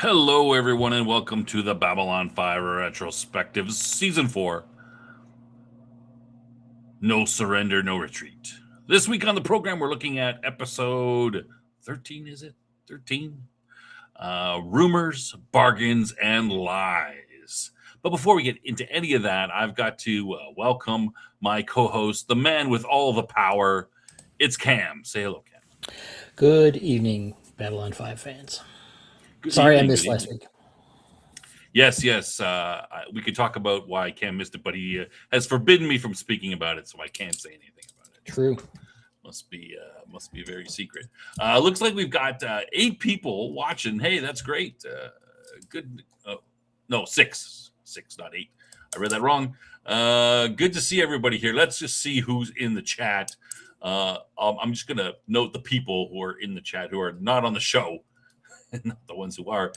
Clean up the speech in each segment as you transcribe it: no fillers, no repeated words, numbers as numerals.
Hello, everyone, and welcome to the Babylon 5 Retrospective Season 4. No Surrender, No Retreat. This week on the program, we're looking at episode 13, is it? 13? Rumors, Bargains, and Lies. But before we get into any of that, I've got to welcome my co-host, the man with all the power. It's Cam. Say hello, Cam. Good evening, Babylon 5 fans. Good Sorry evening, I missed good last evening. week. Yes. We could talk about why Cam missed it, but he has forbidden me from speaking about it, so I can't say anything about it. True. Must be very secret. Looks like we've got 8 people watching. Hey, that's great. Good. No, 6, not 8. I read that wrong. Good to see everybody here. Let's just see who's in the chat. I'm just gonna note the people who are in the chat who are not on the show. Not the ones who are.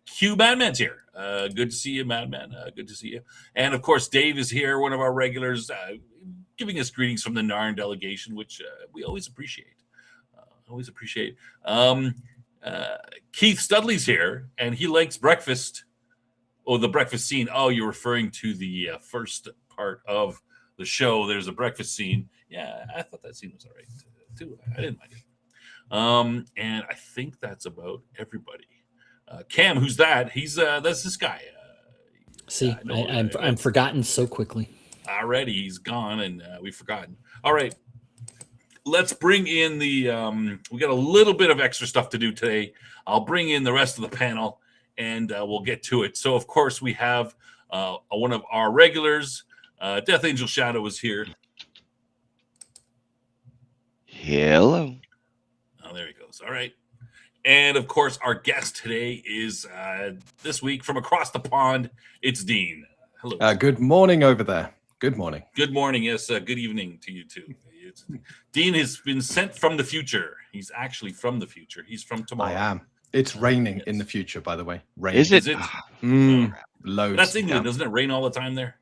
Q Madman's here. Good to see you, Madman. Good to see you. And of course, Dave is here, one of our regulars, giving us greetings from the Narn delegation, which we always appreciate. Keith Studley's here, and he likes breakfast. Oh, the breakfast scene. Oh, you're referring to the first part of the show. There's a breakfast scene. Yeah, I thought that scene was all right, too. I didn't mind it. And I think that's about everybody. Cam, who's that? That's this guy. I'm forgotten so quickly. Already, he's gone, and we've forgotten. All right, let's bring in the. We got a little bit of extra stuff to do today. I'll bring in the rest of the panel, and we'll get to it. So, of course, we have one of our regulars. Death Angel Shadow is here. Hello. Oh, there he goes. All right. And, of course, our guest today is this week from across the pond. It's Dean. Hello. Good morning over there. Good morning. Good morning. Yes, good evening to you, too. Dean has been sent from the future. He's actually from the future. He's from tomorrow. I am. It's raining in the future, by the way. Raining. Is it? Loads. That's England. Doesn't it rain all the time there?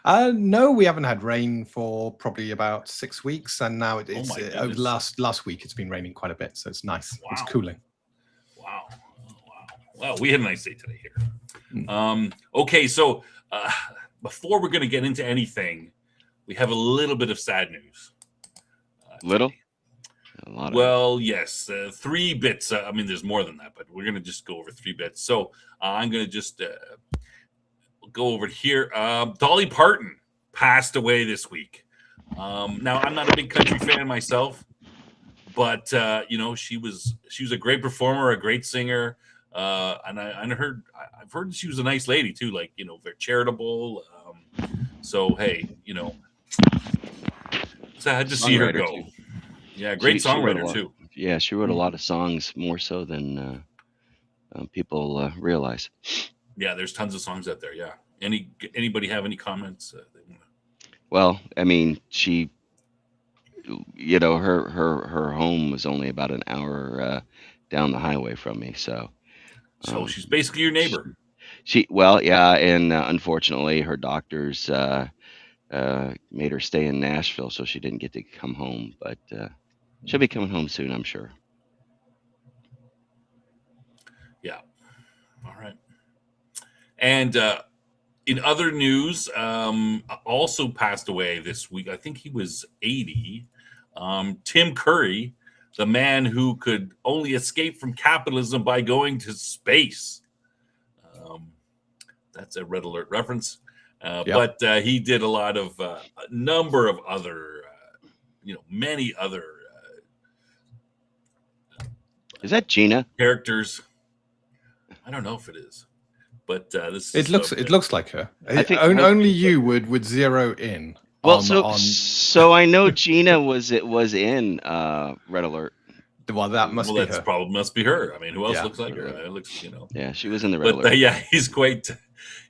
No, we haven't had rain for probably about 6 weeks, and now it's over last week. It's been raining quite a bit, so it's nice. Wow. It's cooling. Wow. Well, we had a nice day today here. Okay, so before we're going to get into anything, we have a little bit of sad news. Little? A lot of well, yes, 3 bits. I mean, there's more than that, but we're going to just go over 3 bits. So I'm going to just go over here. Dolly Parton passed away this week. Now, I'm not a big country fan myself, but she was a great performer, a great singer, and I've heard she was a nice lady too, like very charitable. So hey, sad to see her go. Too. Yeah, great songwriter too. Yeah, she wrote a lot of songs, more so than people realize. Yeah, there's tons of songs out there. Yeah. Anybody have any comments? Well, I mean, she, her home was only about an hour down the highway from me, so she's basically your neighbor. And unfortunately, her doctors made her stay in Nashville, so she didn't get to come home. But she'll be coming home soon, I'm sure. Yeah. All right. And in other news, also passed away this week. I think he was 80. Tim Curry, the man who could only escape from capitalism by going to space. That's a Red Alert reference. But he did a lot of a number of other, many other. Is that Gina? Characters? I don't know if it is. But this it looks like her. I think only you would zero in. Well, so I know Gina was in Red Alert. Well, that must be her. Probably must be her. I mean, who else looks like her? It looks, Yeah, she was in the Red Alert. He's quite.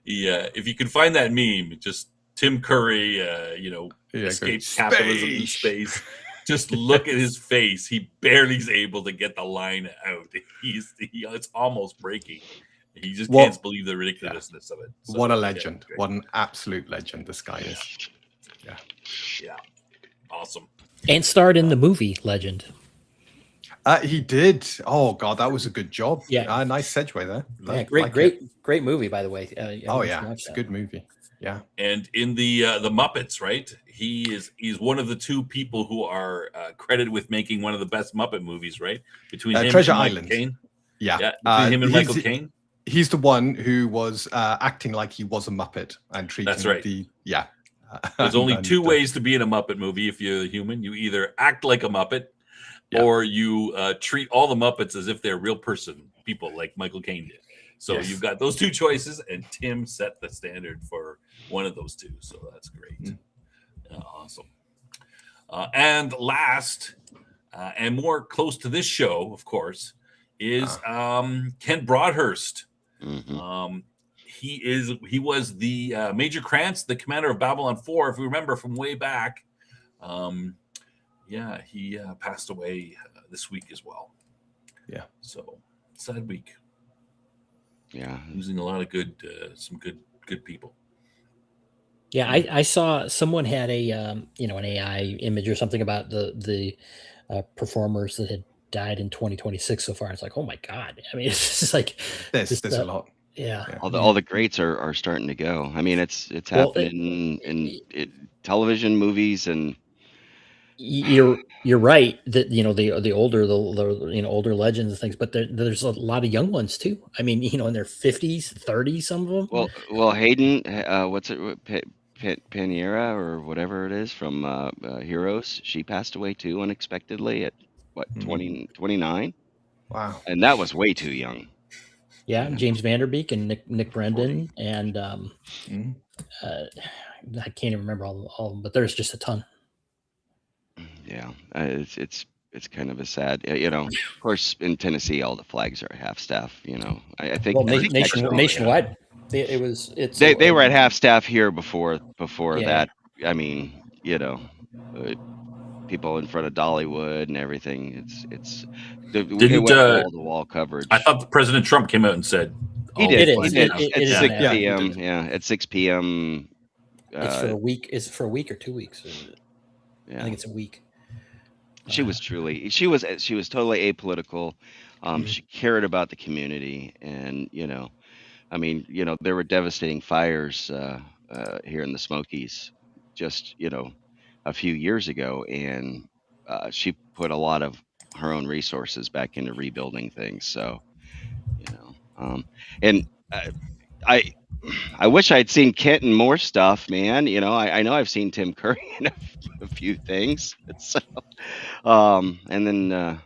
If you can find that meme, just Tim Curry, escapes capitalism in space. Just look at his face. He barely is able to get the line out. It's almost breaking. He just can't believe the ridiculousness of it. So, what a legend. What an absolute legend this guy is. Yeah. Awesome. And starred in the movie Legend. He did. Oh God, that was a good job. Yeah. Nice segue there. Yeah, great movie, by the way. Oh yeah, it's a good movie. Yeah. And in the Muppets, right? He's one of the two people who are credited with making one of the best Muppet movies, right? Between him Treasure and Michael Island. Caine. Yeah. Between him and Michael Caine. He's the one who was acting like he was a Muppet and treating That's right. There's only two ways to be in a Muppet movie if you're a human. You either act like a Muppet, or you treat all the Muppets as if they're real people like Michael Caine did. So you've got those two choices, and Tim set the standard for one of those two. So that's great. Awesome. And last, and more close to this show, of course, is Ken Broadhurst. Mm-hmm. He was the Major Krantz, the commander of Babylon 4, if you remember from way back. He passed away this week as well. Yeah. So sad week. Yeah, losing a lot of some good people. Yeah, I saw someone had a an AI image or something about the performers that had died in 2026 so far. It's like, oh my God. I mean, it's just like there's a lot. Yeah. All the greats are starting to go. I mean, it's happening in television, movies, and you're right that the older older legends and things, but there's a lot of young ones too. I mean, in their 50s, 30s, some of them. Well, Hayden, what's it, Panera or whatever it is from Heroes, she passed away too unexpectedly at 29. Wow, and that was way too young. Yeah, James Vanderbeek and Nick Brendan 40. And I can't even remember all of them, but there's just a ton. Yeah, it's kind of a sad, of course in Tennessee all the flags are at half staff. I think nationwide they were at half staff here before that. I mean, people in front of Dollywood and everything. It went wall to wall coverage. I thought President Trump came out and said he did. At 6 p.m. Yeah, at 6 p.m. It's for a week. Is it for a week or 2 weeks? Yeah. I think it's a week. She was totally apolitical. She cared about the community, and there were devastating fires here in the Smokies just a few years ago, and she put a lot of her own resources back into rebuilding things. So and I wish I'd seen Kent in more stuff, man. I know I've seen Tim Curry in a few things. So, and then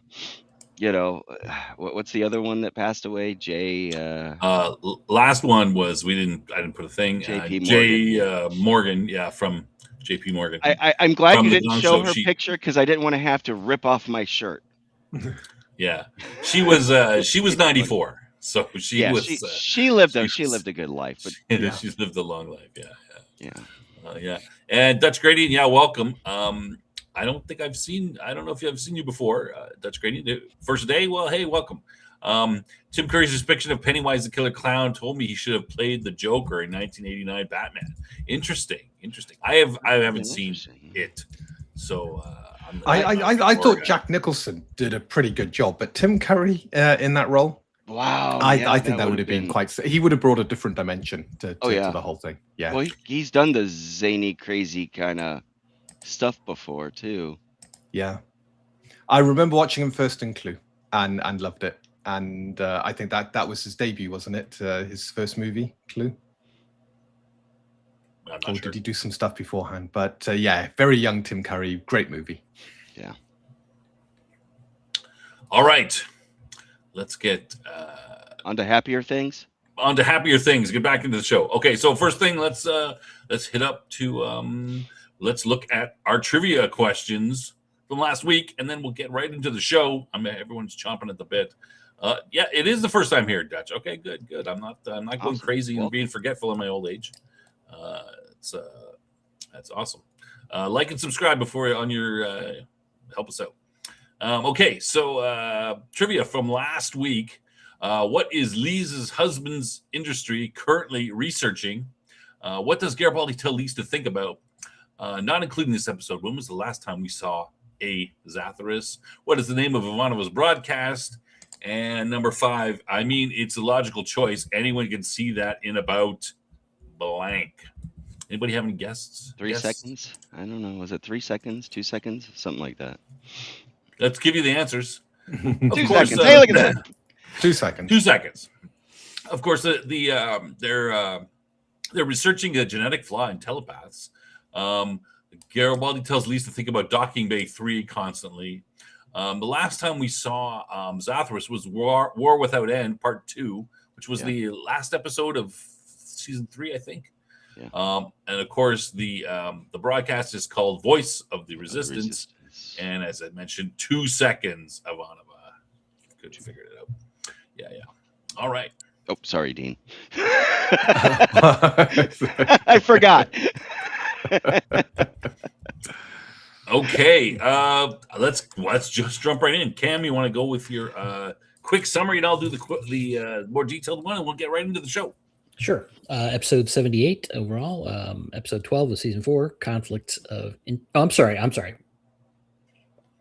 what's the other one that passed away? Jay. Last one was I didn't put a thing. JP Morgan. Yeah, from JP Morgan. I'm glad you didn't show her picture because I didn't want to have to rip off my shirt. Yeah, she was 94. So she lived a good life, but she's lived a long life. Yeah. And Dutch Gradient, welcome. I don't know if I've seen you before, Dutch Gradient. First day, well, hey, welcome. Tim Curry's depiction of Pennywise the Killer Clown told me he should have played the Joker in 1989 Batman. Interesting. I haven't seen it, so I thought Jack Nicholson did a pretty good job, but Tim Curry in that role. Wow, I think that would have been quite. He would have brought a different dimension to the whole thing. Yeah. Well, he's done the zany, crazy kind of stuff before too. Yeah, I remember watching him first in Clue and loved it. And I think that was his debut, wasn't it? His first movie, Clue. Or did he do some stuff beforehand? But very young Tim Curry, great movie. Yeah. All right. Let's get onto happier things. Get back into the show. Okay, so first thing, let's hit up to let's look at our trivia questions from last week, and then we'll get right into the show. Everyone's chomping at the bit. It is the first time here, Dutch. Okay, good. I'm not going crazy and being forgetful in my old age. That's awesome. Like and subscribe on your help us out. Okay, so trivia from last week. What is Lies's husband's industry currently researching? What does Garibaldi tell Lies to think about? Not including this episode. When was the last time we saw a Zathras? What is the name of Ivanova's broadcast? And number 5, I mean, it's a logical choice. Anyone can see that in about blank. Anybody have any guesses? 3 seconds? I don't know. Was it 3 seconds? 2 seconds? Something like that. Let's give you the answers. 2 course, seconds. Hey, look at that. 2 seconds. 2 seconds. Of course, they're researching a genetic flaw in telepaths. Garibaldi tells Lise to think about Docking Bay 3 constantly. The last time we saw Zathras was War Without End, Part 2, which was the last episode of season 3, I think. Yeah. And of course, the broadcast is called Voice of the Resistance. And as I mentioned, 2 seconds, Ivanova. Good, you figured it out. Yeah. All right. Oh, sorry, Dean. I forgot. Okay. Let's just jump right in. Cam, you want to go with your quick summary, and I'll do the more detailed one, and we'll get right into the show. Sure. Episode 78 overall. Episode 12 of season 4. Conflicts of. I'm sorry.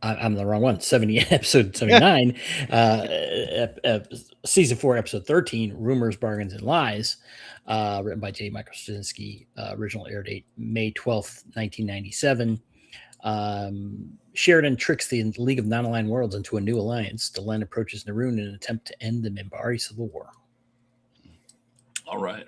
I'm the wrong one. Episode 79. Season 4, episode 13. Rumors, Bargains, and Lies. Written by J. Michael Straczynski. Original air date May 12th, 1997. Sheridan tricks the League of Non-Aligned Worlds into a new alliance. Delenn approaches Naroon in an attempt to end the Minbari Civil War. All right.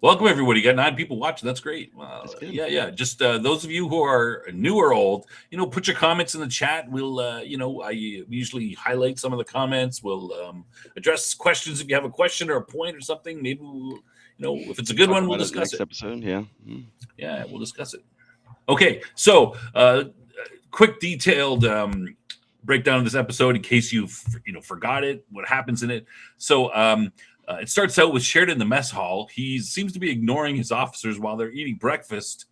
Welcome, everybody. You got 9 people watching. That's great. Yeah. Just those of you who are new or old, put your comments in the chat. We'll, I usually highlight some of the comments. We'll address questions if you have a question or a point or something. Maybe we'll, if it's a good one, we'll discuss it. Next episode, yeah. Yeah, we'll discuss it. Okay, so quick detailed breakdown of this episode in case you forgot it, what happens in it. So it starts out with Sheridan in the mess hall. He seems to be ignoring his officers while they're eating breakfast.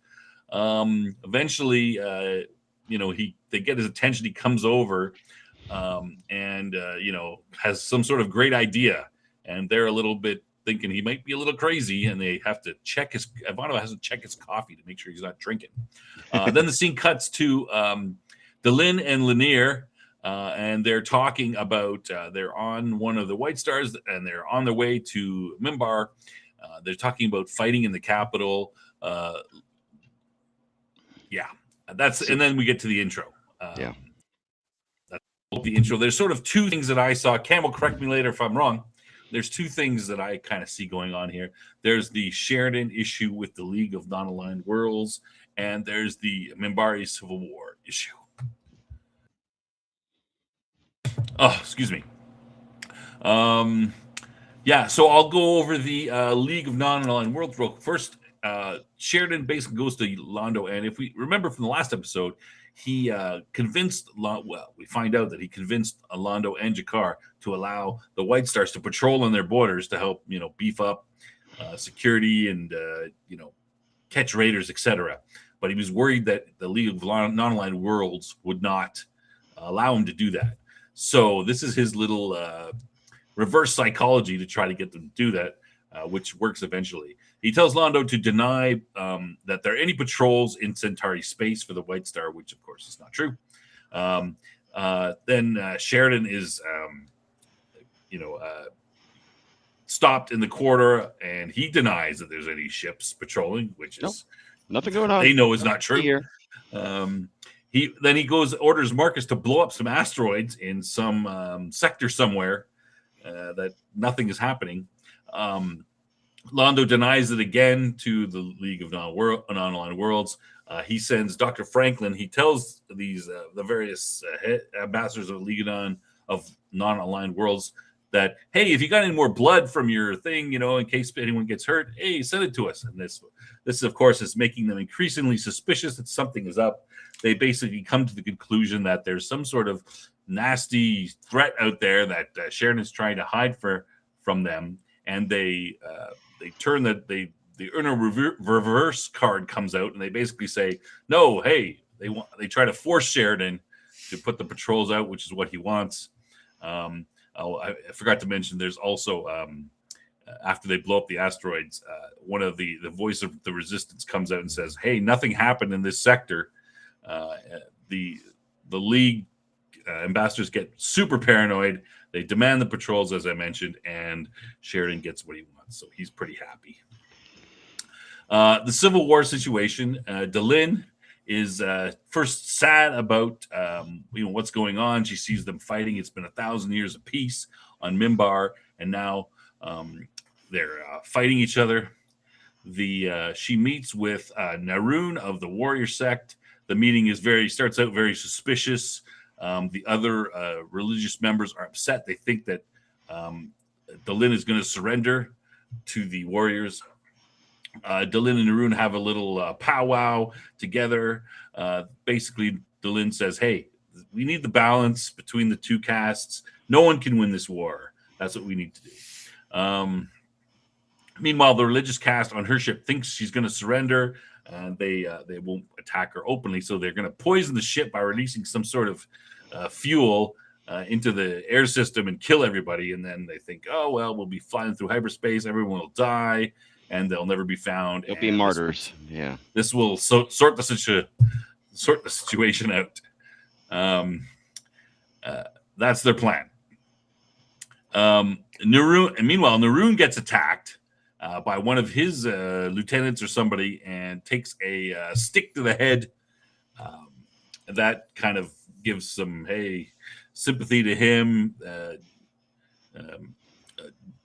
Eventually, they get his attention. He comes over and has some sort of great idea, and they're a little bit thinking he might be a little crazy, and they have to check Ivanova has to check his coffee to make sure he's not drinking. Then the scene cuts to Delenn and Lanier, and they're talking about they're on one of the White Stars, and they're on their way to Minbar. They're talking about fighting in the capital. And then we get to the intro. That's the intro. There's sort of 2 things that I saw. Cam will correct me later if I'm wrong. There's 2 things that I kind of see going on here. There's the Sheridan issue with the League of Non-Aligned Worlds, and there's the Minbari Civil War issue. Oh, excuse me. So I'll go over the League of Non-Aligned Worlds real first. Sheridan basically goes to Londo, and if we remember from the last episode, he convinced, we find out that he convinced Londo and Jakar to allow the White Stars to patrol on their borders to help, beef up security and, catch raiders, etc. But he was worried that the League of Non-Aligned Worlds would not allow him to do that. So this is his little reverse psychology to try to get them to do that, which works eventually. He tells Londo to deny that there are any patrols in Centauri space for the White Star, which, of course, is not true. Then Sheridan is, stopped in the corridor, and he denies that there's any ships patrolling, which is nothing going on. They know is not true. Here. He orders Marcus to blow up some asteroids in some sector somewhere that nothing is happening. Londo denies it again to the League of Non-Aligned Worlds. He sends Dr. Franklin. He tells these the various ambassadors of the League of Non-Aligned Worlds that, hey, if you got any more blood from your thing, in case anyone gets hurt, hey, send it to us. And this of course, is making them increasingly suspicious that something is up. They basically come to the conclusion that there's some sort of nasty threat out there that Sheridan is trying to hide from them, and they turn the Uno reverse card comes out, and they basically say, no, hey, they try to force Sheridan to put the patrols out, which is what he wants. I forgot to mention there's also after they blow up the asteroids, one of the voice of the resistance comes out and says, hey, nothing happened in this sector. The the League ambassadors get super paranoid. They demand the patrols, as I mentioned, and Sheridan gets what he wants, so he's pretty happy. The Civil War situation, Delin is first sad about what's going on. She sees them fighting. It's been 1,000 years of peace on Mimbar, and now they're fighting each other. She meets with Naroon of the warrior sect. The meeting starts out very suspicious. The other religious members are upset. They think that Delin is going to surrender to the warriors. Delin and Naroon have a little powwow together. Basically, Delin says, hey, we need the balance between the two castes. No one can win this war. That's what we need to do. Meanwhile, the religious caste on her ship thinks she's going to surrender, and they won't attack her openly. So they're going to poison the ship by releasing some sort of fuel into the air system and kill everybody. And then they think, oh, well, we'll be flying through hyperspace. Everyone will die, and they'll never be found. They'll be martyrs. This will sort the situation out. That's their plan. Naroon gets attacked by one of his lieutenants or somebody and takes a stick to the head. That kind of gives some sympathy to him.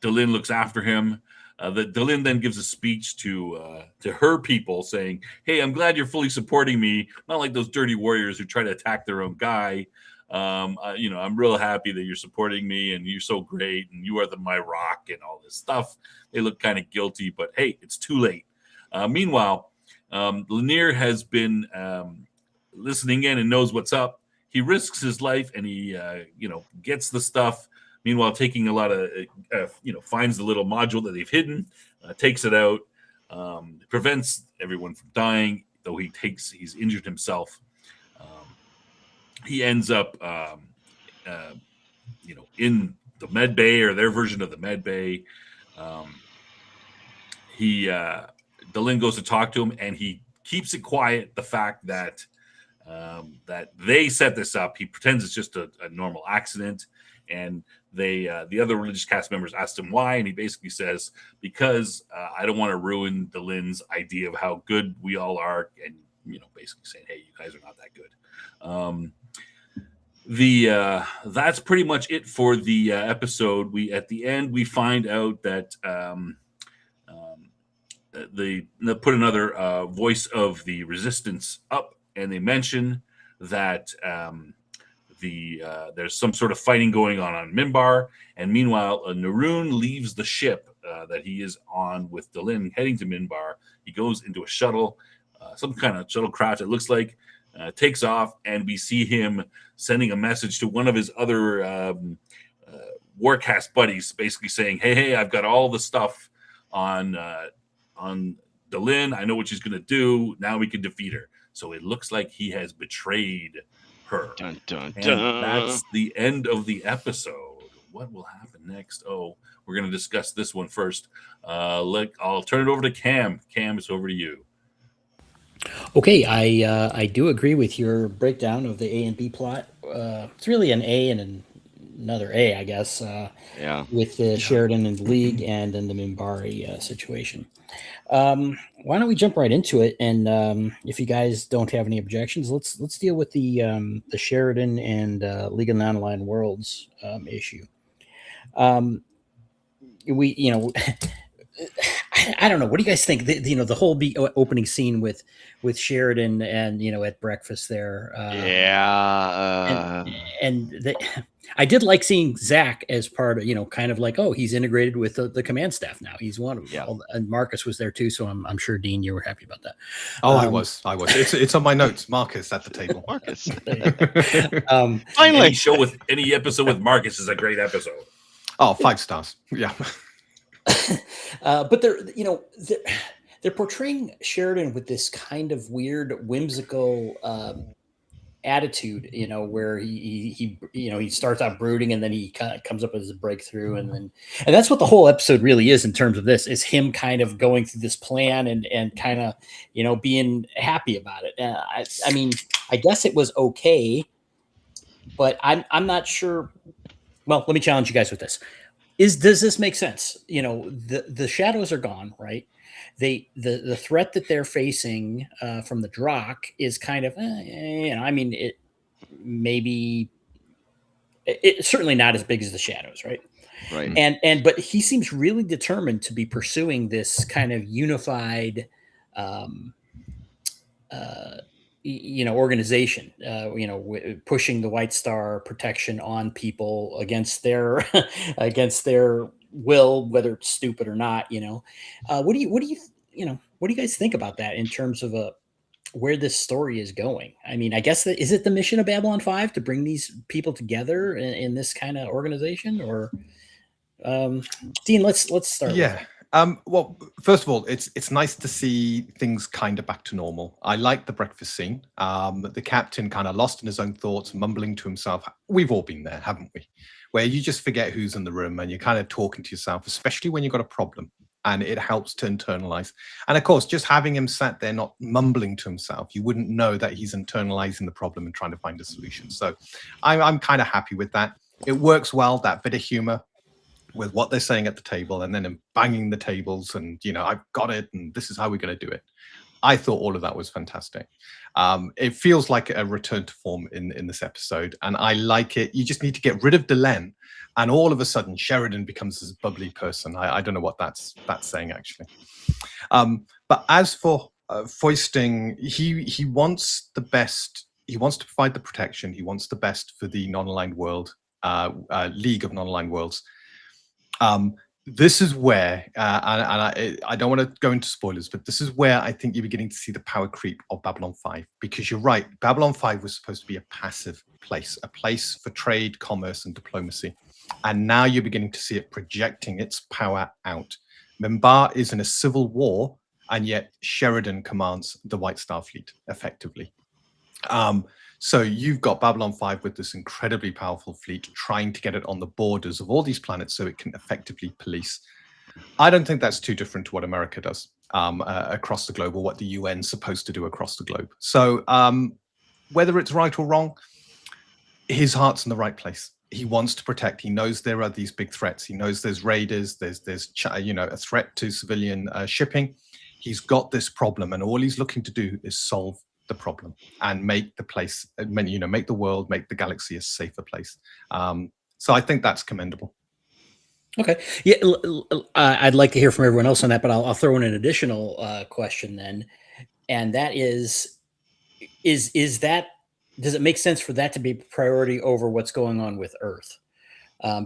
Delin looks after him. Delin then gives a speech to her people saying, hey, I'm glad you're fully supporting me. Not like those dirty warriors who try to attack their own guy. I'm real happy that you're supporting me and you're so great and you are my rock and all this stuff. They look kind of guilty, but hey, it's too late. Meanwhile, Lanier has been listening in and knows what's up. He risks his life and he, gets the stuff. Meanwhile, taking a lot of, finds the little module that they've hidden, takes it out, prevents everyone from dying, though he's injured himself. He ends up, in the med bay or their version of the med bay. Delin goes to talk to him, and he keeps it quiet. The fact that they set this up, he pretends it's just a normal accident, and the other religious cast members asked him why, and he basically says, because I don't want to ruin Delin's idea of how good we all are, and basically saying, hey, you guys are not that good. That's pretty much it for the episode. At the end we find out that they put another voice of the resistance up, and they mention that there's some sort of fighting going on Mimbar, and meanwhile Naroon leaves the ship that he is on with Delin heading to Mimbar. He goes into a shuttle, some kind of shuttlecraft, it looks like. Takes off, and we see him sending a message to one of his other Warcast buddies, basically saying, hey, I've got all the stuff on Delin. I know what she's going to do. Now we can defeat her. So it looks like he has betrayed her. Dun, dun, and dun. That's the end of the episode. What will happen next? Oh, we're going to discuss this one first. I'll turn it over to Cam. Cam, it's over to you. Okay, I do agree with your breakdown of the A and B plot. It's really an A and another A, I guess. With the Sheridan and the League, and then the Minbari situation. Why don't we jump right into it? And if you guys don't have any objections, let's deal with the Sheridan and League of Non-Aligned Worlds issue. I don't know. What do you guys think? The whole opening scene with Sheridan and at breakfast there. I did like seeing Zach as part of kind of like, oh, he's integrated with the command staff now. He's one of them. And Marcus was there too, so I'm sure Dean, you were happy about that. Oh, I was. It's on my notes. Marcus at the table. Marcus. Finally, any episode with Marcus is a great episode. Oh, 5 stars. Yeah. But they're portraying Sheridan with this kind of weird, whimsical attitude, where he starts out brooding, and then he kind of comes up with his breakthrough, and that's what the whole episode really is in terms of this, is him kind of going through this plan and kind of being happy about it. I mean, I guess it was okay. but I'm not sure. Well, let me challenge you guys with this. Does this make sense? The shadows are gone, right? The threat that they're facing from the Drock is kind of, I mean, it maybe it's certainly not as big as the shadows, right? Right. But he seems really determined to be pursuing this kind of unified um, organization, pushing the White Star protection on people against their against their will, whether it's stupid or not. What do you guys think about that in terms of where this story is going? I mean, I guess is it the mission of Babylon 5 to bring these people together in this kind of organization, or Dean? Let's start with Yeah. Well, first of all, it's nice to see things kind of back to normal. I like the breakfast scene. The captain kind of lost in his own thoughts, mumbling to himself. We've all been there, haven't we? Where you just forget who's in the room and you're kind of talking to yourself, especially when you've got a problem. And it helps to internalize. And of course, just having him sat there, not mumbling to himself, you wouldn't know that he's internalizing the problem and trying to find a solution. So I'm kind of happy with that. It works well, that bit of humor with what they're saying at the table, and then him banging the tables and, I've got it and this is how we're going to do it. I thought all of that was fantastic. It feels like a return to form in this episode, and I like it. You just need to get rid of Delenn, and all of a sudden Sheridan becomes this bubbly person. I don't know what that's saying, actually. But as for foisting, he wants the best. He wants to provide the protection. He wants the best for the non-aligned world, League of Non-Aligned Worlds. This is where, I don't want to go into spoilers, but this is where I think you're beginning to see the power creep of Babylon 5, because you're right. Babylon 5 was supposed to be a passive place, a place for trade, commerce, and diplomacy. And now you're beginning to see it projecting its power out. Membar is in a civil war, and yet Sheridan commands the White Star Fleet, effectively. So you've got Babylon 5 with this incredibly powerful fleet trying to get it on the borders of all these planets so it can effectively police. I don't think that's too different to what America does across the globe, or what the UN's supposed to do across the globe. So whether it's right or wrong, his heart's in the right place. He wants to protect. He knows there are these big threats. He knows there's raiders. There's a threat to civilian shipping. He's got this problem, and all he's looking to do is solve the problem and make the place, make the world, make the galaxy a safer place. So I think that's commendable. Okay. Yeah, I'd like to hear from everyone else on that, but I'll throw in an additional question then, and that is that, does it make sense for that to be priority over what's going on with Earth?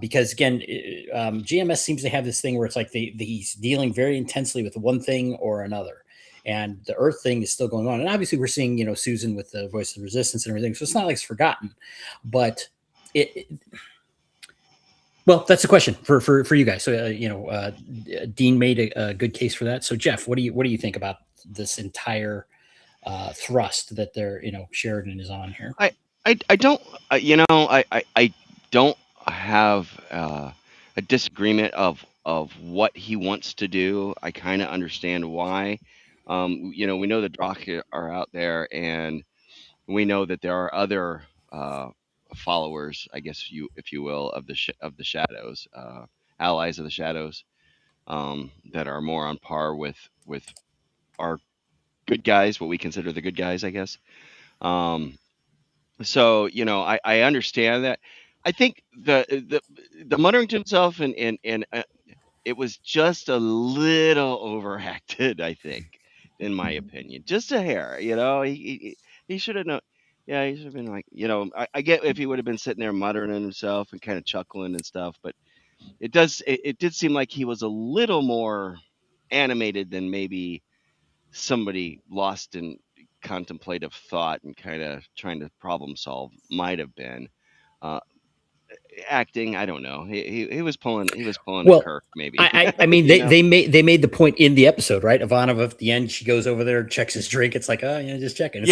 Because again, GMS seems to have this thing where it's like he's dealing very intensely with one thing or another. And the Earth thing is still going on. And obviously we're seeing, Susan with the Voice of Resistance and everything. So it's not like it's forgotten, but well, that's the question for you guys. So, Dean made a good case for that. So Jeff, what do you think about this entire thrust that Sheridan is on here? I don't, I don't have a disagreement of what he wants to do. I kind of understand why. We know the Drock are out there, and we know that there are other followers, I guess if you will, of the shadows, allies of the shadows, that are more on par with our good guys, what we consider the good guys, I guess. So I understand that. I think the muttering to himself and it was just a little overacted, I think, in my opinion, just a hair. He should have known. Yeah, he should have been like, I get if he would have been sitting there muttering to himself and kind of chuckling and stuff, but it did seem like he was a little more animated than maybe somebody lost in contemplative thought and kind of trying to problem solve might have been. Uh, Acting, I don't know. He was pulling a Kirk, maybe. I mean, they made the point in the episode, right? Ivanova at the end, she goes over there, checks his drink. It's like, oh yeah, just checking. It's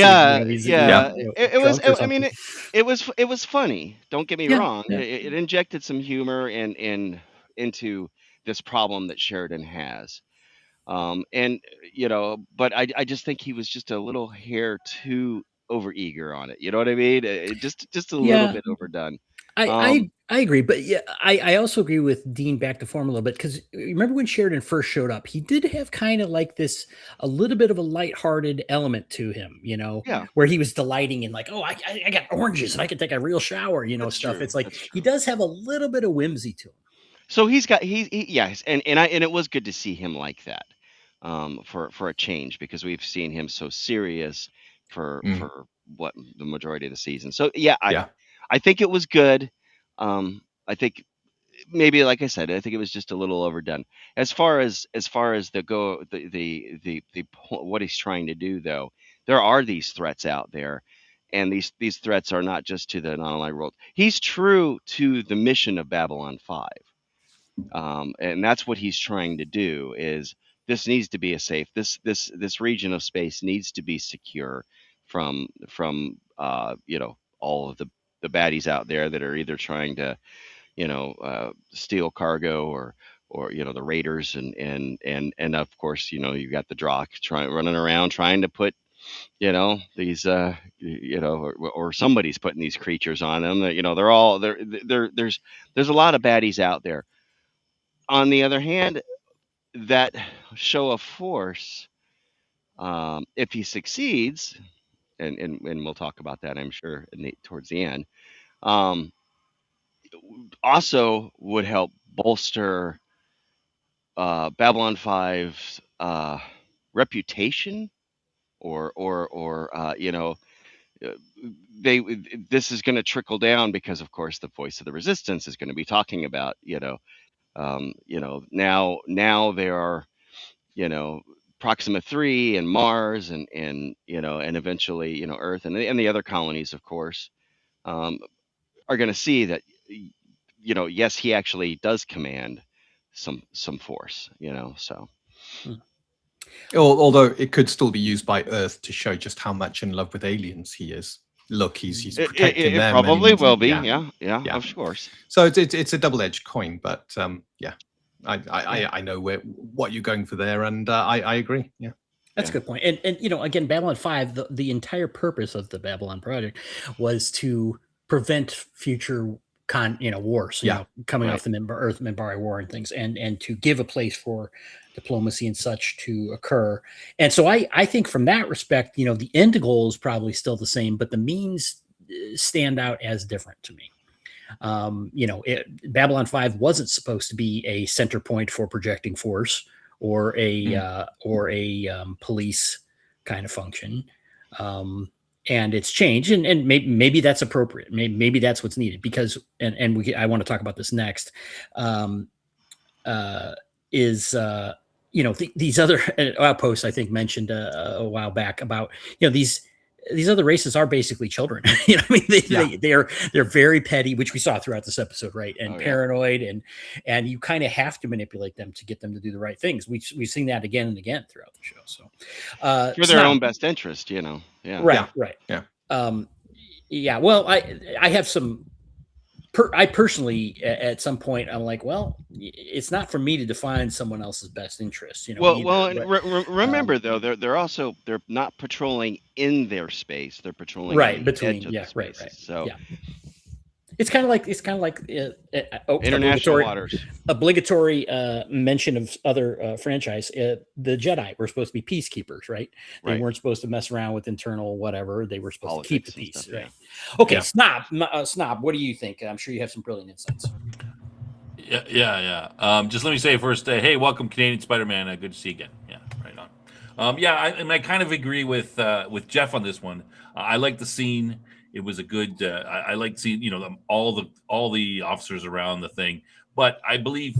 It was funny. Don't get me wrong. Yeah. It injected some humor into this problem that Sheridan has. But I just think he was just a little hair too over eager on it. You know what I mean? Just a little Yeah, bit overdone. I agree, but yeah, I also agree with Dean back to form a little bit because remember when Sheridan first showed up, he did have kind of like this a little bit of a lighthearted element to him, Yeah, where he was delighting in like, oh, I got oranges and I can take a real shower, that's stuff. true. It's like That's he true. does have a little bit of whimsy to him. So he's got yes, and it was good to see him like that, for a change because we've seen him so serious for what the majority of the season. So yeah, Yeah. I think it was good. I think maybe like I said, I think it was just a little overdone. As far as what he's trying to do though, there are these threats out there. And these threats are not just to the non-aligned world. He's true to the mission of Babylon 5. And that's what he's trying to do is this needs to be a safe this region of space needs to be secure from all of the baddies out there that are either trying to steal cargo or the raiders and of course you've got the Drock running around trying to put these or somebody's putting these creatures on them. They're all there's a lot of baddies out there. On the other hand, that show of force, if he succeeds, and we'll talk about that, I'm sure, towards the end, um, also would help bolster Babylon 5's reputation, or uh, they this is going to trickle down because, of course, the voice of the resistance is going to be talking about now there are Proxima 3 and Mars and eventually Earth and the other colonies, of course, um, are going to see that yes, he actually does command some force. So Hmm. Although it could still be used by Earth to show just how much in love with aliens he is. Look, he's protecting it them. probably will be. Yeah. Yeah, Yeah. of course. So it's a double-edged coin, but yeah, Yeah. I know what you're going for there, and I agree. Yeah. That's a good point. And again, Babylon 5, the entire purpose of the Babylon project was to prevent future wars, Yeah. coming Right. off the Earth Minbari War and things, and to give a place for diplomacy and such to occur. And so I think from that respect, the end goal is probably still the same, but the means stand out as different to me. Babylon 5 wasn't supposed to be a center point for projecting force or a police kind of function. And it's changed, and maybe that's appropriate. Maybe that's what's needed because, I want to talk about this next. These other outposts I think mentioned a while back about these other races are basically children. I mean, they're very petty, which we saw throughout this episode, right? And paranoid, and you kind of have to manipulate them to get them to do the right things. We've seen that again and again throughout the show. So for their own best interest, Yeah. Right. Yeah. Yeah. Well, I have some. I personally, at some point, I'm like, well, it's not for me to define someone else's best interest, Well, either, and remember though, they're not patrolling in their space; they're patrolling right on the between, edge of the spaces. right. So Yeah. It's kind of like international waters. Obligatory mention of other franchise. The Jedi were supposed to be peacekeepers, right? They weren't supposed to mess around with internal whatever. They were supposed to keep the peace, stuff, right? Okay, Snob. What do you think? I'm sure you have some brilliant insights. Yeah. Just let me say first, hey, welcome, Canadian Spider-Man. Good to see you again. Yeah, right on. I kind of agree with Jeff on this one. I like the scene. It was a good. I like seeing all the officers around the thing. But I believe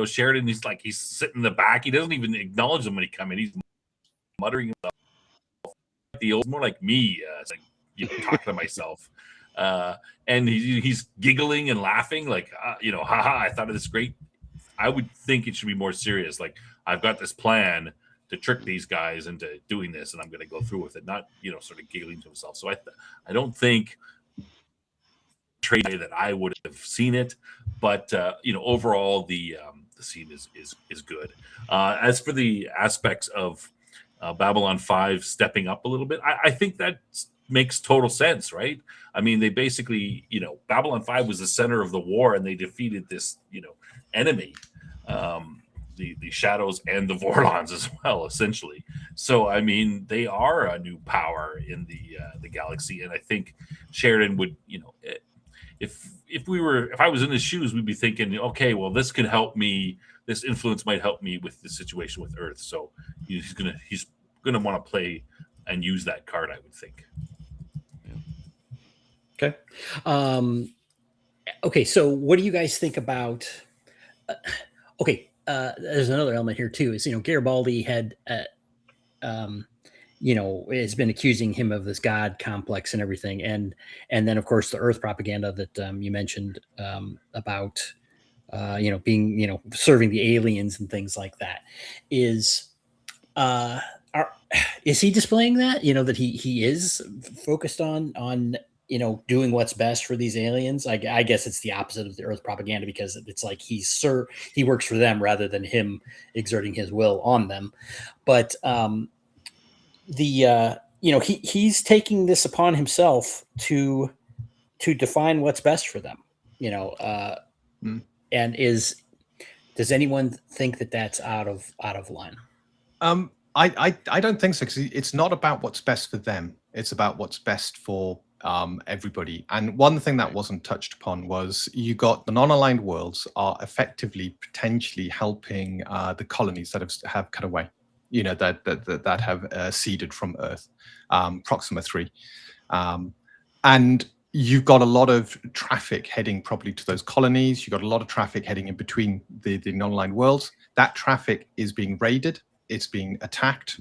Sheridan. He's sitting in the back. He doesn't even acknowledge them when he come in. He's muttering about the old, more like me. It's like talking to myself. And he's giggling and laughing haha, I thought of this great. I would think it should be more serious. Like, I've got this plan to trick these guys into doing this, and I'm going to go through with it. Not sort of giggling to himself. So I don't think trade that I would have seen it, but overall the scene is good. As for the aspects of Babylon 5 stepping up a little bit, I think that makes total sense, right? I mean, they basically, Babylon 5 was the center of the war, and they defeated this, enemy, the shadows and the Vorlons as well, essentially. So, I mean, they are a new power in the galaxy, and I think Sheridan would, if I was in his shoes, we'd be thinking, okay, well, this could help me. This influence might help me with the situation with Earth. So he's gonna want to play and use that card, I would think. Okay. Okay. So what do you guys think about? Okay. There's another element here too. Is Garibaldi had, has been accusing him of this god complex and everything, and then of course the Earth propaganda that you mentioned about being serving the aliens and things like that. Is he displaying that that he is focused on doing what's best for these aliens? I guess it's the opposite of the Earth propaganda, because it's like he works for them rather than him exerting his will on them. But he's taking this upon himself to define what's best for them, and does anyone think that that's out of line? I don't think so, because it's not about what's best for them. It's about what's best for everybody. And one thing that wasn't touched upon was you got the non-aligned worlds are effectively potentially helping the colonies that have cut away, that have seeded from Earth, Proxima 3. And you've got a lot of traffic heading probably to those colonies. You've got a lot of traffic heading in between the non-aligned worlds. That traffic is being raided. It's being attacked.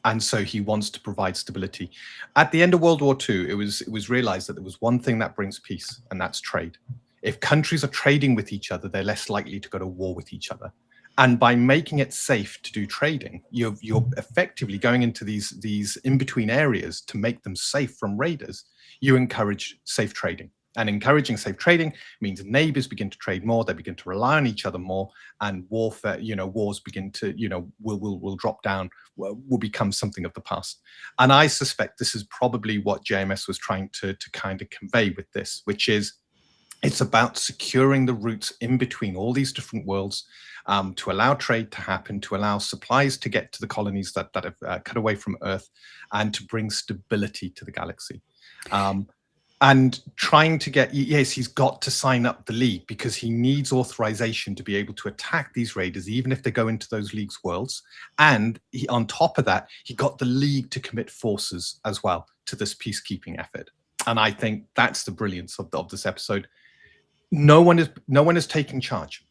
And so he wants to provide stability. At the end of World War II, it was realized that there was one thing that brings peace, and that's trade. If countries are trading with each other, they're less likely to go to war with each other. And by making it safe to do trading, you're effectively going into these in-between areas to make them safe from raiders. You encourage safe trading. And encouraging safe trading means neighbors begin to trade more, they begin to rely on each other more, and warfare, wars begin to, will drop down, will become something of the past. And I suspect this is probably what JMS was trying to kind of convey with this, which is it's about securing the routes in between all these different worlds, to allow trade to happen, to allow supplies to get to the colonies that have cut away from Earth, and to bring stability to the galaxy. And trying to get, yes, he's got to sign up the League, because he needs authorization to be able to attack these raiders, even if they go into those League's worlds. And on top of that, he got the League to commit forces as well to this peacekeeping effort. And I think that's the brilliance of this episode. No one is taking charge.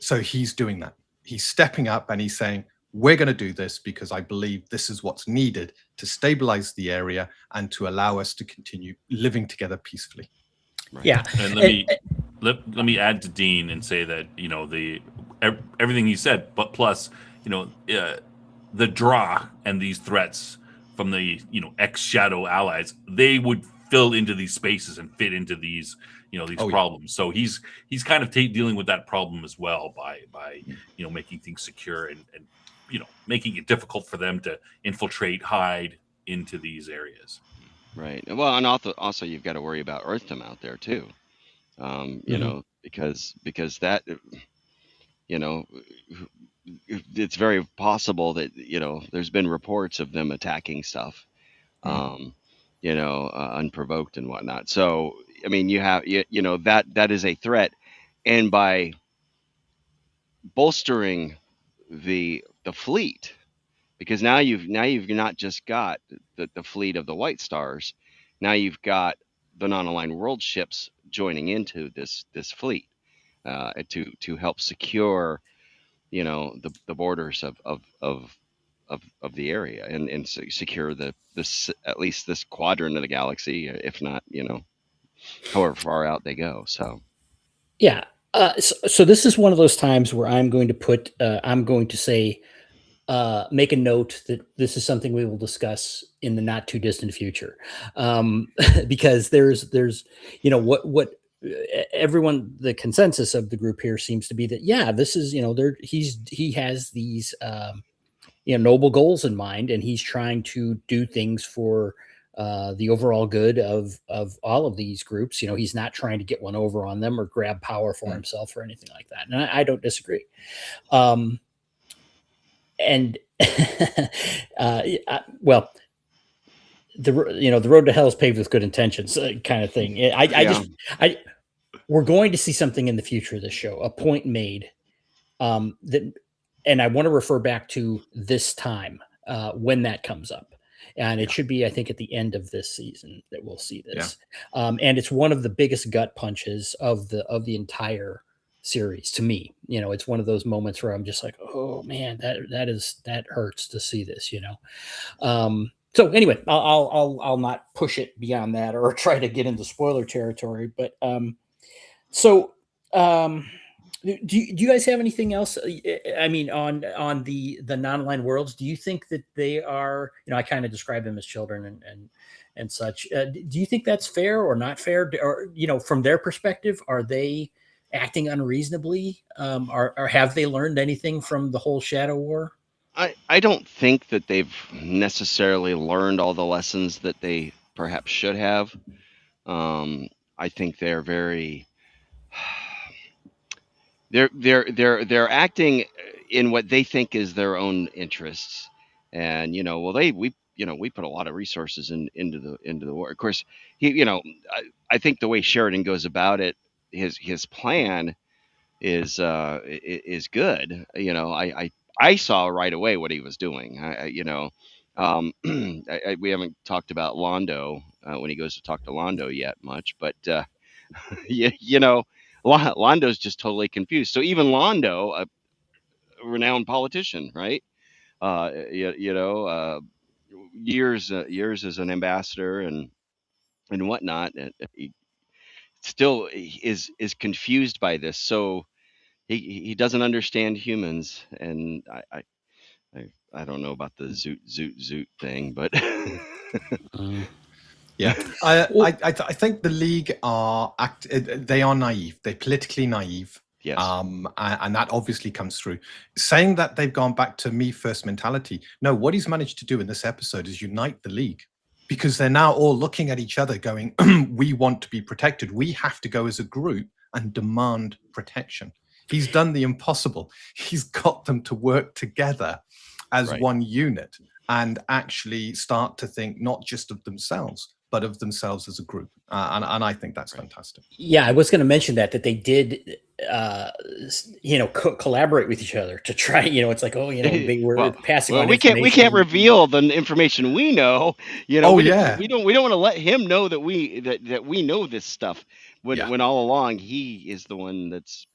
So he's doing that. He's stepping up and he's saying, we're going to do this because I believe this is what's needed to stabilize the area and to allow us to continue living together peacefully. Right. Yeah. And let me add to Dean and say that, everything he said, but plus, the draw and these threats from the, ex-Shadow allies, they would fill into these spaces and fit into these, these problems. So he's kind of dealing with that problem as well by making things secure and making it difficult for them to infiltrate, hide into these areas. Right. Well, and also you've got to worry about Earthdom out there too. Because that, it's very possible that, there's been reports of them attacking stuff, unprovoked and whatnot. So, I mean, you have, that is a threat. And by bolstering the fleet, because now you've not just got the fleet of the White Stars, now you've got the non-aligned world ships joining into this fleet to help secure, the borders of the area and secure this at least this quadrant of the galaxy, if not, however far out they go. So yeah. So this is one of those times where I'm going to say, make a note that this is something we will discuss in the not too distant future, because there's what everyone, the consensus of the group here seems to be that, yeah, this is, he has these noble goals in mind, and he's trying to do things for the overall good of all of these groups. You know, he's not trying to get one over on them or grab power for himself or anything like that. And I don't disagree. And well, the road to hell is paved with good intentions, kind of thing. We're going to see something in the future of this show, a point made, that, and I want to refer back to this time when that comes up. And it should be, I think, at the end of this season that we'll see this. And it's one of the biggest gut punches of the entire series to me. You know, it's one of those moments where I'm just like, oh man, that hurts to see this, you know. So anyway, I'll not push it beyond that or try to get into spoiler territory. But do you guys have anything else? I mean, on the non-aligned worlds, do you think that they are, you know, I kind of describe them as children and such. Do you think that's fair or not fair? Or, you know, from their perspective, are they acting unreasonably? Or have they learned anything from the whole Shadow War? I don't think that they've necessarily learned all the lessons that they perhaps should have. I think they're very they're acting in what they think is their own interests, and you know, well, we put a lot of resources into the war. Of course, I think the way Sheridan goes about it, his plan is good. You know, I saw right away what he was doing. We haven't talked about Londo when he goes to talk to Londo yet much, but you know, Londo's just totally confused. So even Londo, a renowned politician, right? Years as an ambassador and whatnot, and he still is confused by this. So he doesn't understand humans, and I don't know about the zoot thing, but yeah, I think the League they are naive. They're politically naive. yes, and that obviously comes through. Saying that they've gone back to me first mentality. No, what he's managed to do in this episode is unite the League, because they're now all looking at each other going, we want to be protected. We have to go as a group and demand protection. He's done the impossible. He's got them to work together as one unit and actually start to think not just of themselves, but of themselves as a group. And I think that's fantastic. Yeah, I was going to mention that they did, collaborate with each other to try, it's like, they were passing on information. We can't reveal the information we know, we don't want to let him know that we know this stuff when all along he is the one that's.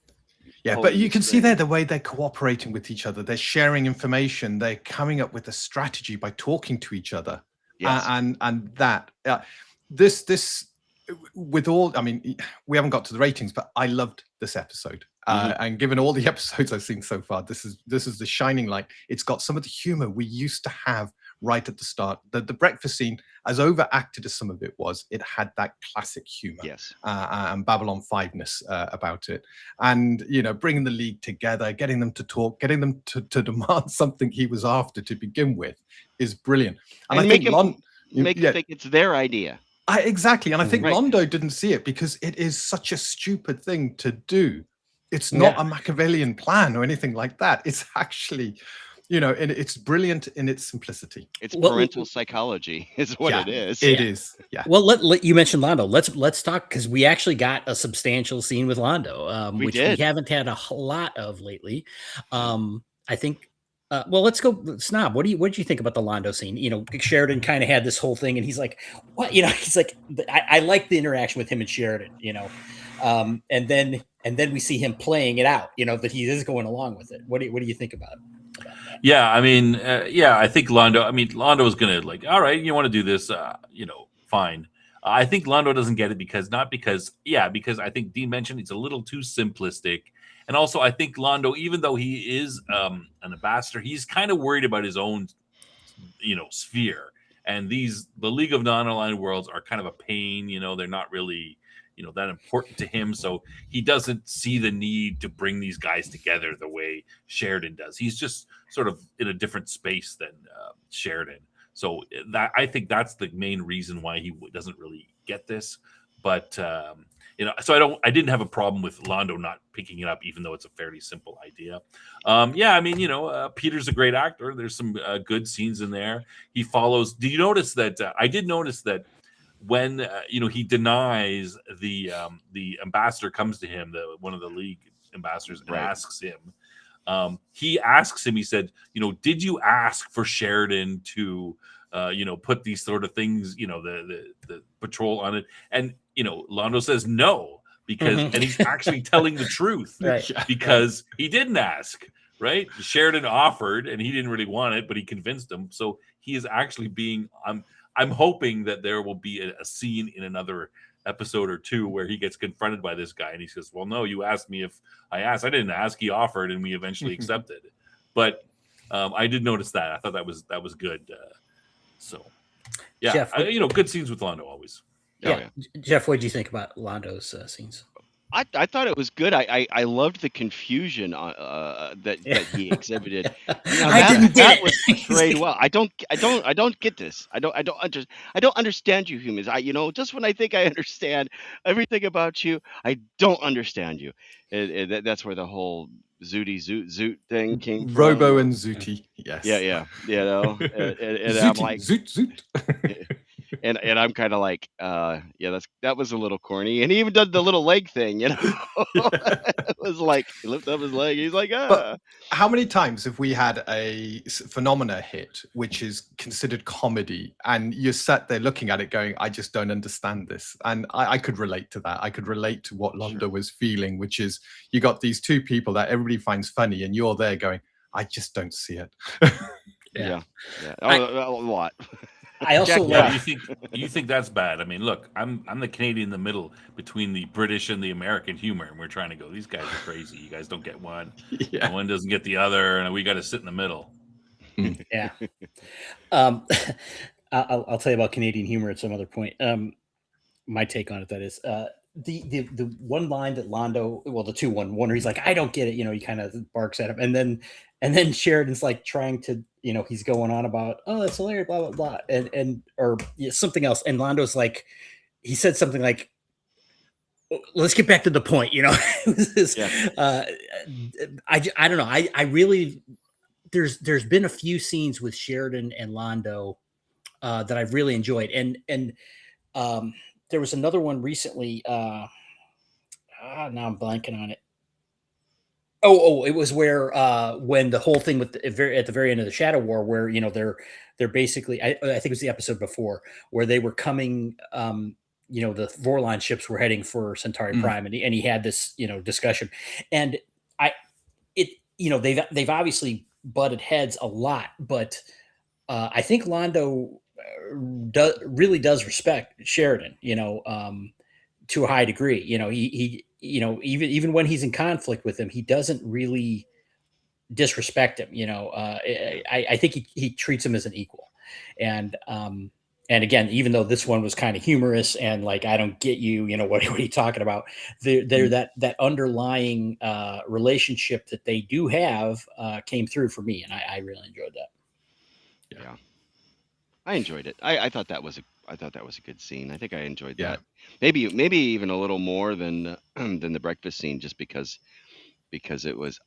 Yeah, but you can see there the way they're cooperating with each other. They're sharing information. They're coming up with a strategy by talking to each other. Yes. And that this with all, I mean, we haven't got to the ratings, but I loved this episode. And given all the episodes I've seen so far, this is the shining light. It's got some of the humor we used to have right at the start. The breakfast scene, as overacted as some of it was, it had that classic humor. Yes. And Babylon 5-ness about it. And, bringing the League together, getting them to talk, getting them to demand something he was after to begin with is brilliant. And I think make them think it's their idea. Exactly. And I think Londo didn't see it because it is such a stupid thing to do. It's not a Machiavellian plan or anything like that. It's actually, it's brilliant in its simplicity. It's parental psychology is what it is. It is. Yeah. Well, you mentioned Londo. Let's talk, because we actually got a substantial scene with Londo, which we haven't had a lot of lately. I think. Let's go, Snob. What did you think about the Londo scene? Sheridan kind of had this whole thing, and he's like, "What?" He's like, "I like the interaction with him and Sheridan." And then we see him playing it out. That he is going along with it. What do you think about it? Yeah, I mean, I think Londo. I mean, Londo is gonna all right, you want to do this, fine. I think Londo doesn't get it because I think Dean mentioned it's a little too simplistic. And also, I think Londo, even though he is an ambassador, he's kind of worried about his own, sphere. And the League of Non-Aligned Worlds are kind of a pain. They're not really, that important to him. So he doesn't see the need to bring these guys together the way Sheridan does. He's just sort of in a different space than Sheridan. So that I think that's the main reason why he doesn't really get this. But so I didn't have a problem with Londo not picking it up, even though it's a fairly simple idea. Yeah, I mean, Peter's a great actor. There's some good scenes in there. He follows. Did you notice that? I did notice that when he denies the ambassador comes to him, one of the league ambassadors, and asks him. He asks him. He said, did you ask for Sheridan to put these sort of things, the patrol on it? And Londo says no, because and he's actually telling the truth, Right. because he didn't ask. Right, Sheridan offered, and he didn't really want it, but he convinced him. So he is actually being. I'm hoping that there will be a scene in another episode or two where he gets confronted by this guy, and he says, "Well, no, you asked me if I asked. I didn't ask. He offered, and we eventually accepted." But I did notice that. I thought that was good. So, yeah, Jeff, good scenes with Londo always. Yeah. Jeff, what did you think about Londo's scenes? I thought it was good. I loved the confusion that he exhibited. That was portrayed well. I don't get this. I don't understand you humans. Just when I think I understand everything about you, I don't understand you. That's where the whole zoot thing came from. Robo and Zooty, yes. Yeah. And Zooty, I'm like zoot. And I'm kind of like, that was a little corny. And he even did the little leg thing, It was like, he lifted up his leg. He's like, But how many times have we had a phenomena hit, which is considered comedy, and you're sat there looking at it going, I just don't understand this. And I could relate to that. I could relate to what Londo was feeling, which is you got these two people that everybody finds funny, and you're there going, I just don't see it. Yeah. A lot. I also you think that's bad. I mean, look, I'm the Canadian in the middle between the British and the American humor, and we're trying to go, these guys are crazy. You guys don't get one. Yeah. One doesn't get the other, and we got to sit in the middle. Yeah. I'll tell you about Canadian humor at some other point. My take on it, that is, the one line that Londo, well, the 2-1 where he's like, I don't get it. He kind of barks at him, and then Sheridan's like trying to, he's going on about, oh, that's hilarious, blah, blah, blah. Or something else. And Londo's like, he said something like, let's get back to the point, I don't know. I really, there's been a few scenes with Sheridan and Londo that I've really enjoyed. And there was another one recently. Now I'm blanking on it. Oh, it was where when the whole thing with at the very end of the Shadow War, where they're basically, I think it was the episode before, where they were coming, the Vorlon ships were heading for Centauri Prime, and he had this discussion, and they've obviously butted heads a lot, but I think Londo really does respect Sheridan, to a high degree. He even when he's in conflict with him, he doesn't really disrespect him. I think he treats him as an equal. And again, even though this one was kind of humorous and like, I don't get you, what are you talking about? They're that underlying relationship that they do have came through for me, and I really enjoyed that. Yeah. I enjoyed it. I thought that was a good scene. I think I enjoyed that. Maybe even a little more than the breakfast scene, just because it was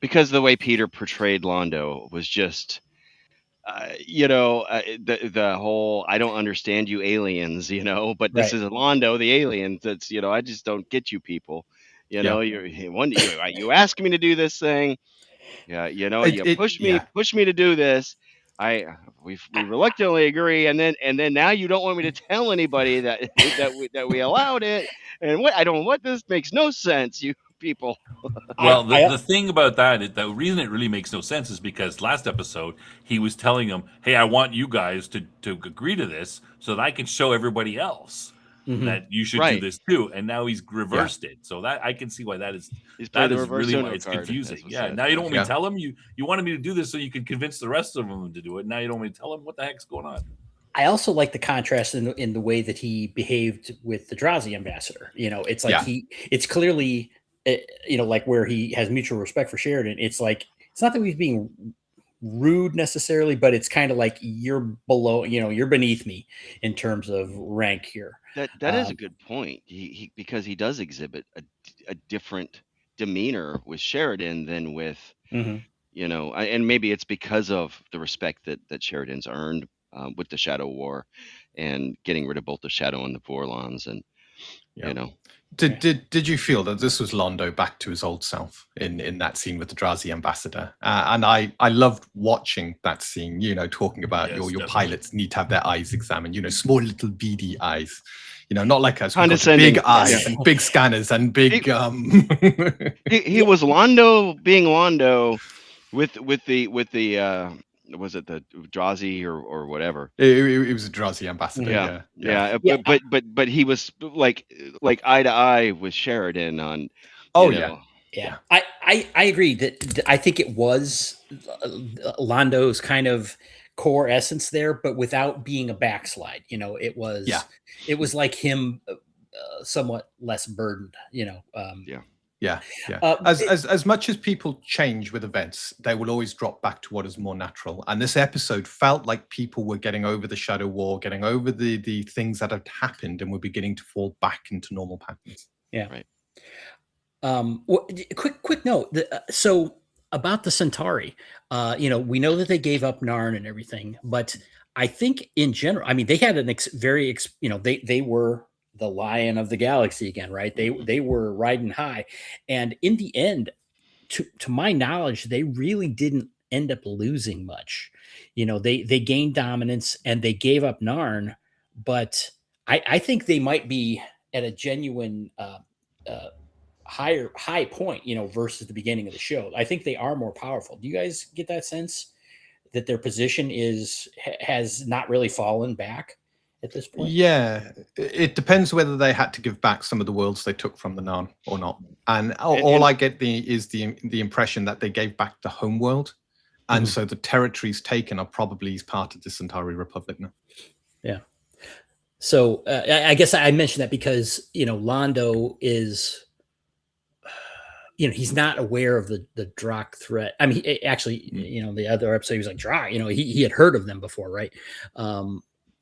because the way Peter portrayed Londo was just the whole I don't understand you aliens, but this is Londo the alien that's I just don't get you people. You ask me to do this thing. Yeah, you push me to do this. We reluctantly agree, and then now you don't want me to tell anybody that we allowed it, and this makes no sense, you people. Well, the thing about that, the reason it really makes no sense is because last episode he was telling them, "Hey, I want you guys to agree to this so that I can show everybody else that you should do this too." And now he's reversed it, so that I can see why that is. That is really why it's confusing. Yeah, now you don't want me to tell him. You wanted me to do this so you could convince the rest of them to do it. Now you don't want me to tell him what the heck's going on. I also like the contrast in the way that he behaved with the Drazi ambassador. It's like it's clearly, like where he has mutual respect for Sheridan. It's like, it's not that he's being rude necessarily, but it's kind of like you're below, you're beneath me in terms of rank here. That is a good point. He because he does exhibit a different demeanor with Sheridan than with Mhm. and maybe it's because of the respect that Sheridan's earned with the Shadow War and getting rid of both the Shadow and the Vorlons, and Yeah. Did you feel that this was Londo back to his old self in that scene with the Drazi ambassador? And I loved watching that scene. Talking about Yes, your definitely. pilots need to have their eyes examined. Small little beady eyes. Not like us. We've got Condescending, big eyes yeah. and big scanners and big. He was Londo being Londo with the was it the Drazi or whatever? It was a Drazi ambassador. Yeah, Yeah. Yeah. But he was like eye to eye with Sheridan on. Oh, you yeah. know, Yeah, I agree that I think it was Londo's kind of core essence there, but without being a backslide. It was Yeah. it was like him somewhat less burdened. Yeah. Yeah. Uh, As much as people change with events, they will always drop back to what is more natural. And this episode felt like people were getting over the Shadow War, getting over the things that had happened, and were beginning to fall back into normal patterns. Yeah. Right. Quick note. So about the Centauri, we know that they gave up Narn and everything, but I think in general, I mean, they had they were the lion of the galaxy again, right? They were riding high, and in the end, to my knowledge, they really didn't end up losing much. They gained dominance and they gave up Narn, but I think they might be at a genuine high point, versus the beginning of the show. I think they are more powerful. Do you guys get that sense that their position has not really fallen back at this point? Yeah, it depends whether they had to give back some of the worlds they took from the Narn or not. And all I get is the impression that they gave back the home world, and so the territories taken are probably part of the Centauri Republic now. Yeah. So I guess I mentioned that because Londo is, he's not aware of the Drakh threat. I mean, the other episode he was like Drakh. He had heard of them before, right?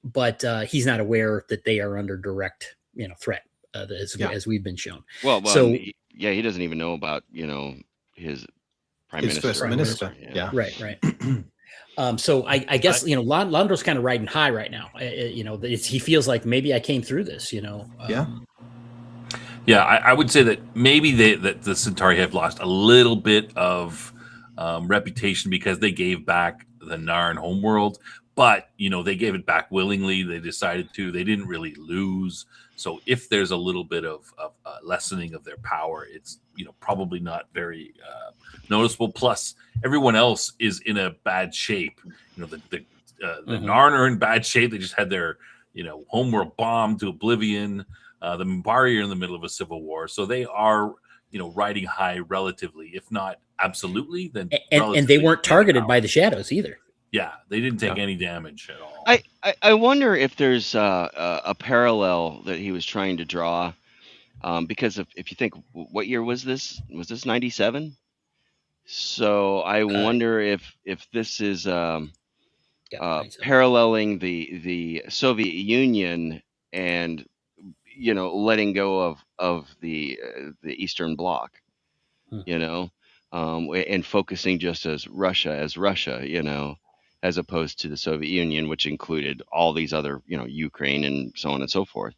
But he's not aware that they are under direct threat as we've been shown. Well, so he doesn't even know about his prime His minister. first minister. Yeah. Right. So I guess Londo's kind of riding high right now. He feels like maybe I came through this. Yeah, I would say that maybe that the Centauri have lost a little bit of reputation because they gave back the Narn homeworld, but they gave it back willingly. They decided to. They didn't really lose. So if there's a little bit of lessening of their power, it's probably not very noticeable. Plus, everyone else is in a bad shape. The Narn are in bad shape. They just had their homeworld bombed to oblivion. The Minbari are in the middle of a civil war, so they are riding high relatively, if not absolutely. Then and they weren't targeted by the shadows either. Yeah, they didn't take any damage at all. I wonder if there's a parallel that he was trying to draw, because if you think, what year was this? Was this 97? So I wonder if this is paralleling the Soviet Union and letting go of the Eastern Bloc, and focusing just as Russia, as opposed to the Soviet Union, which included all these other, Ukraine and so on and so forth.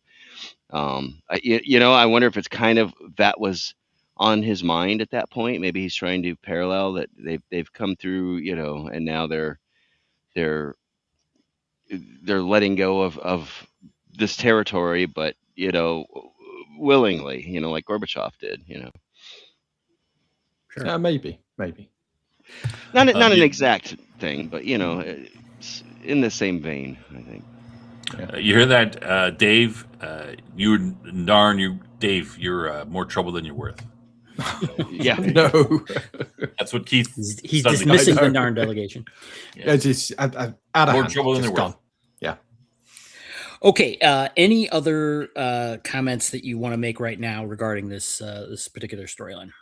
I wonder if it's kind of that was on his mind at that point. Maybe he's trying to parallel that they've come through, and now they're letting go of this territory, but willingly, like Gorbachev did. Sure. Maybe. Not an exact thing, but it's in the same vein, I think. You hear that, Dave? Dave, you're more trouble than you're worth. Yeah. No. That's what Keith. He's dismissing the Narn delegation. Yeah. It's out of More hand, trouble than just they're worth. gone. Yeah. Okay. Any other comments that you want to make right now regarding this particular storyline?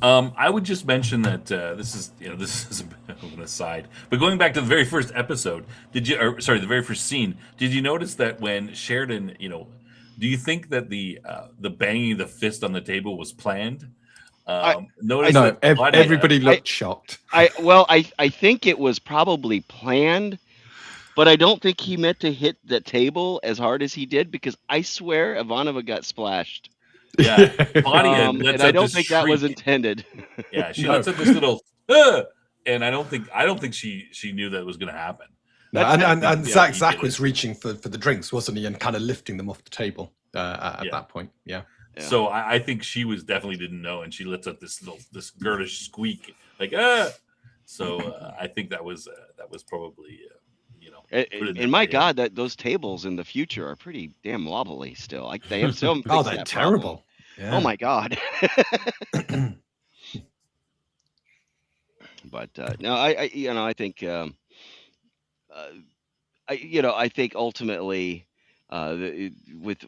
I would just mention that this is a bit of an aside, but going back to the very first episode, the very first scene, did you notice that when Sheridan, do you think that the banging the fist on the table was planned? Notice No, that Bud had everybody looked shocked. I think it was probably planned, but I don't think he meant to hit the table as hard as he did, because I swear Ivanova got splashed. yeah, Bonnie had And lets I out don't this think that was shriek. intended. Yeah, she No. lets out this little, "Ah!" And I don't think she knew that was going to happen. No, That's- and yeah, Zach he did was it. reaching for the drinks, wasn't he, and kind of lifting them off the table at Yeah. that point. Yeah. Yeah. So I think she definitely didn't know, and she lets out this girlish squeak like So I think that was probably put in And my there. God, that those tables in the future are pretty damn wobbly still. They have still Oh, fixed they're that terrible. problem. Oh my God. But no, I think I think ultimately, with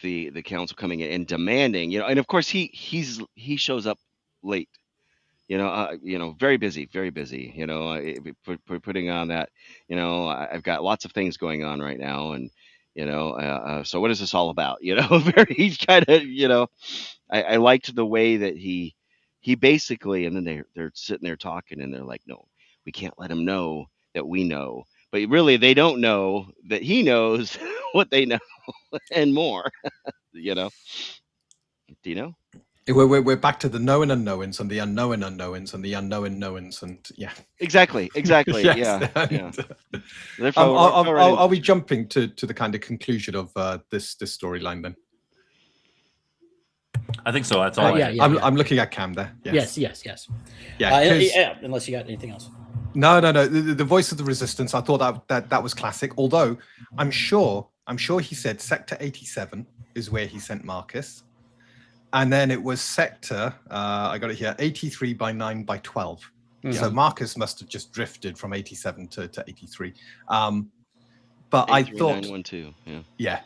the council coming in and demanding, and of course he shows up late. Very busy, very busy. Putting on that. I've got lots of things going on right now, and so what is this all about? Very kind of. I liked the way that he basically, and then they're sitting there talking, and they're like, no, we can't let him know that we know, but really they don't know that he knows what they know and more. Do you know? We're back to the known unknowns and the unknown unknowns and the unknown knowns, and yeah. Exactly. Yes, Yeah. and, Therefore, are we jumping to the kind of conclusion of this storyline then? I think so. That's all. Yeah. I'm looking at Cam there. Yes. Yeah, Yeah. Unless you got anything else. No. The voice of the resistance. I thought that was classic. Although I'm sure he said Sector 87 is where he sent Marcus, and then it was Sector. I got it here. 83 by 9 by 12. Mm-hmm. So Marcus must have just drifted from 87 to 83. But I thought, 912. Yeah. yeah.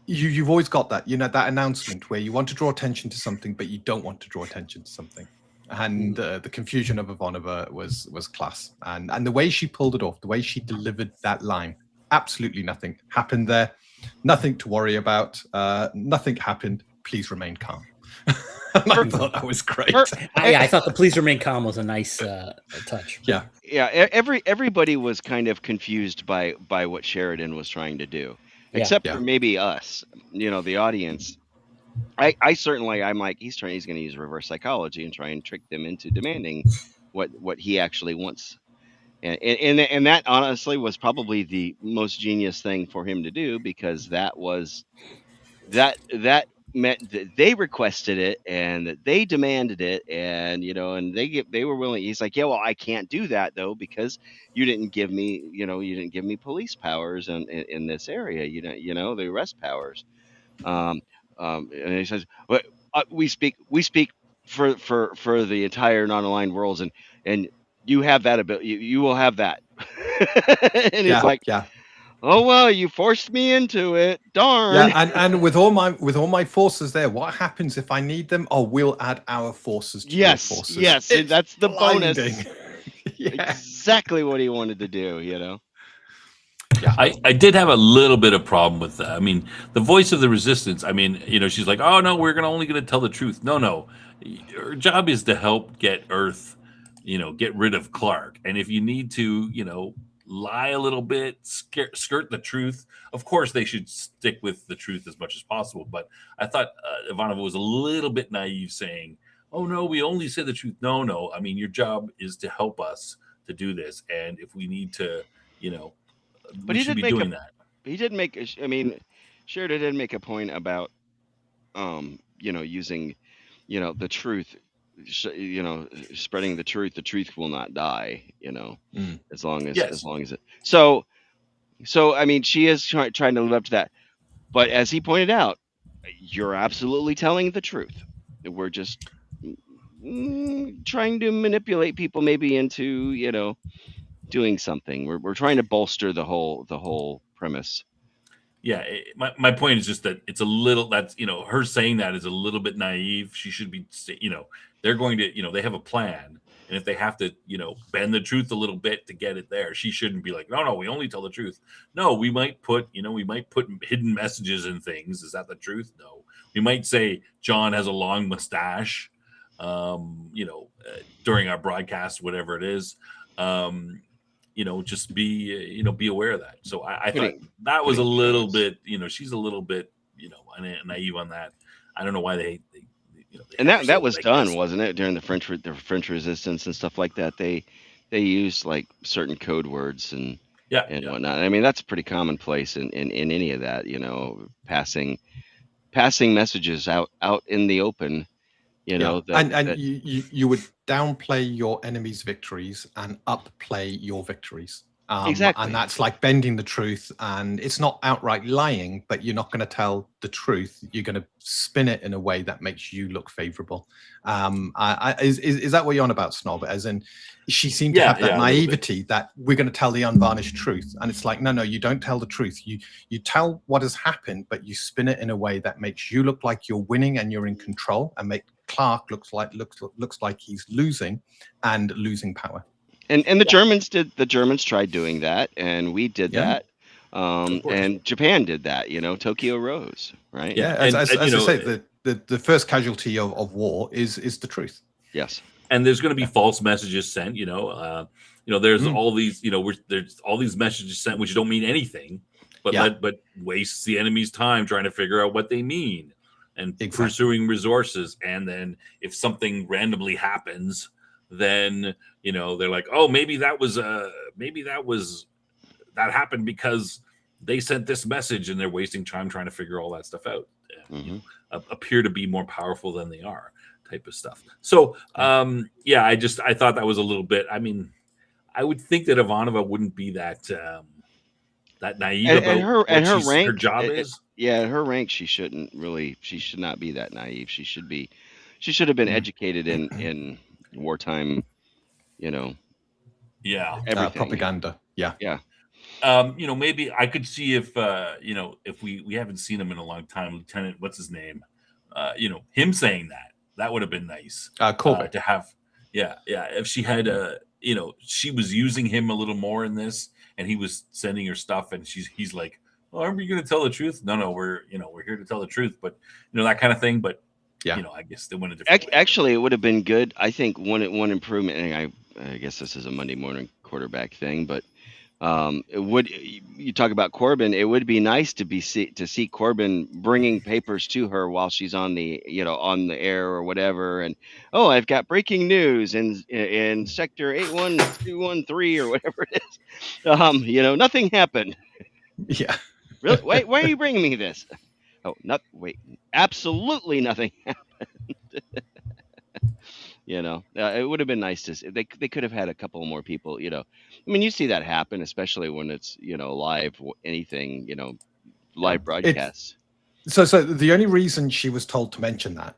You've always got that, that announcement where you want to draw attention to something, but you don't want to draw attention to something. And the confusion of Ivanova was class. And the way she pulled it off, the way she delivered that line, absolutely nothing happened there. Nothing to worry about. Nothing happened. Please remain calm. And I thought that was great. I thought the please remain calm was a nice touch. Yeah. Everybody was kind of confused by what Sheridan was trying to do. Except for maybe us, the audience. I certainly, I'm like, he's going to use reverse psychology and try and trick them into demanding what he actually wants. And that honestly was probably the most genius thing for him to do, because that meant that they requested it and that they demanded it, and and they were willing. He's like, yeah, well, I can't do that though, because you didn't give me police powers in this area, the arrest powers. And he says, well, we speak for the entire non-aligned worlds, and you have that ability, you will have that. And he's like, oh well, you forced me into it. Darn. Yeah, and with all my forces there, what happens if I need them? Oh, we'll add our forces to your forces. Yes, that's the bonus. Yeah. Exactly what he wanted to do, Yeah. I did have a little bit of problem with that. I mean, the voice of the resistance, I mean, she's like, oh no, we're only going to tell the truth. No. Her job is to help get Earth, get rid of Clark. And if you need to, lie a little bit, skirt the truth, of course they should stick with the truth as much as possible. But I thought Ivanova was a little bit naive, saying, oh no, we only say the truth. No. I mean, your job is to help us to do this. And if we need to, but he should be doing that. He did make. I mean, Sheridan did make a point about, using, the truth, spreading the truth. The truth will not die. As long as it. So I mean, she is trying to live up to that. But as he pointed out, you're absolutely telling the truth. We're just trying to manipulate people, maybe into, doing something. We're trying to bolster the whole premise. yeah, my point is just that it's a little, that's, her saying that is a little bit naive. She should be, they're going to, they have a plan. And if they have to, bend the truth a little bit to get it there, she shouldn't be like, no, we only tell the truth. No, we might put hidden messages in things. Is that the truth? No. We might say John has a long mustache, during our broadcast, whatever it is. Just be aware of that. So I thought that was a little bit, she's a little bit, naive on that. I don't know why they and that was done, wasn't it, during the French Resistance and stuff like that? They used like certain code words and whatnot. I mean, that's pretty commonplace in any of that, passing messages out in the open. You would downplay your enemy's victories and upplay your victories. Exactly. And that's like bending the truth, and it's not outright lying, but you're not going to tell the truth. You're going to spin it in a way that makes you look favorable. Is that what you're on about, Snob? As in, she seemed to have that naivety that we're going to tell the unvarnished truth, and it's like, no, you don't tell the truth. You tell what has happened, but you spin it in a way that makes you look like you're winning and you're in control, and make Clark looks like he's losing and losing power. And the Germans tried doing that, and we did that. And Japan did that, Tokyo Rose, right? Yeah, as I say, the first casualty of war is the truth. Yes. And there's going to be false messages sent, there's all these, there's all these messages sent which don't mean anything, but wastes the enemy's time trying to figure out what they mean and pursuing resources. And then if something randomly happens, then they're like, oh, maybe that happened because they sent this message, and they're wasting time trying to figure all that stuff out. Appear to be more powerful than they are, type of stuff. So I thought that was a little bit. I mean, I would think that Ivanova wouldn't be that naive about her rank. Her job is. Yeah, her rank, she should not be that naive. She should have been educated in wartime, propaganda. Maybe I could see if we haven't seen him in a long time, Lieutenant, what's his name, him saying that would have been nice to have. If she had she was using him a little more in this, and he was sending her stuff, and he's like, well, aren't we going to tell the truth? No, we're here to tell the truth, but that kind of thing. But I guess they went a different way. Actually, it would have been good. I think one improvement, and I guess this is a Monday morning quarterback thing, but you talk about Corbin, it would be nice to see Corbin bringing papers to her while she's on the on the air or whatever, and I've got breaking news in sector 81213 or whatever it is. Nothing happened. Yeah. Really? Why are you bringing me this? Absolutely nothing happened. It would have been nice to see. They could have had a couple more people, I mean, you see that happen, especially when it's, live, anything, live broadcasts. So the only reason she was told to mention that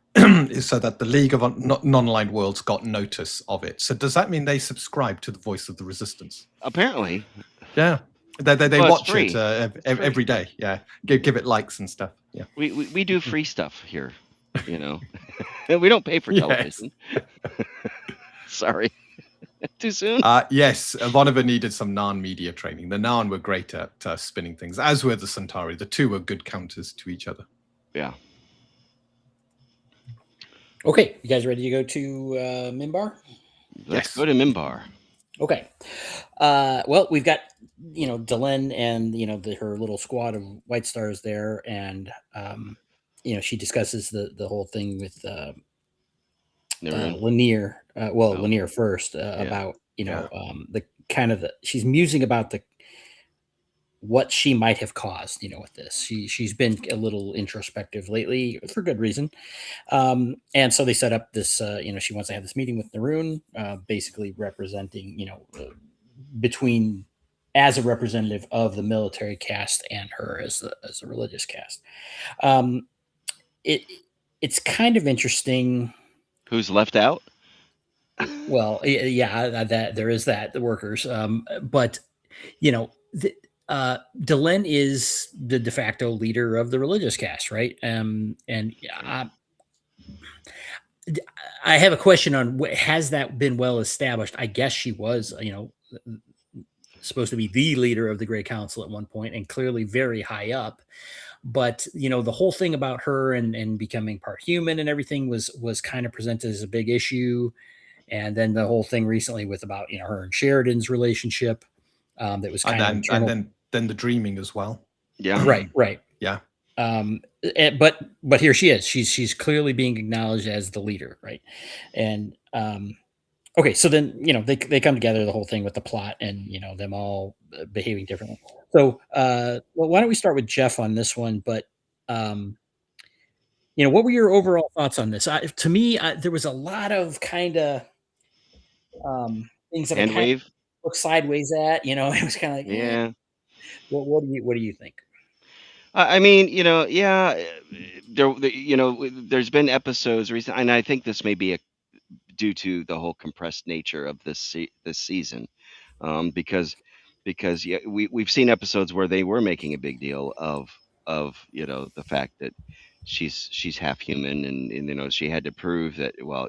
is so that the League of Non-Aligned Worlds got notice of it. So does that mean they subscribe to the Voice of the Resistance? Apparently. Yeah. They watch it every day. Yeah. Give it likes and stuff. Yeah. We do free stuff here, We don't pay for television. Sorry. Too soon? Yes. Ivanova needed some Narn media training. The Narn were great at spinning things, as were the Centauri. The two were good counters to each other. Yeah. Okay. You guys ready to go to Minbar? Let's go to Minbar. Okay. Well, we've got, Delenn and, her little squad of White Stars there. And, she discusses the whole thing with Lanier. Lanier first about, the kind of she's musing about what she might have caused, with this. She's been a little introspective lately for good reason. And so they set up this, she wants to have this meeting with Naroon, basically representing, between as a representative of the military caste and her as a religious caste. It's kind of interesting. Who's left out? Well, that there is that, the workers. But Delenn is the de facto leader of the religious caste, right? And I have a question on has that been well established? I guess she was, supposed to be the leader of the Great Council at one point, and clearly very high up. But the whole thing about her and becoming part human and everything was kind of presented as a big issue. And then the whole thing recently with about her and Sheridan's relationship, that was kind of internal. And then the dreaming as well. Yeah. Right. Yeah. But here she is. She's clearly being acknowledged as the leader, right? And okay, so then they come together, the whole thing with the plot, and them all behaving differently. So well, why don't we start with Jeff on this one? But what were your overall thoughts on this? To me, there was a lot of kind of things that I kind of looked sideways at. It was kind of like, yeah. What do you think? I mean, there's been episodes recently, and I think this may be due to the whole compressed nature of this season, because we've seen episodes where they were making a big deal of the fact that she's half human, and she had to prove that, well,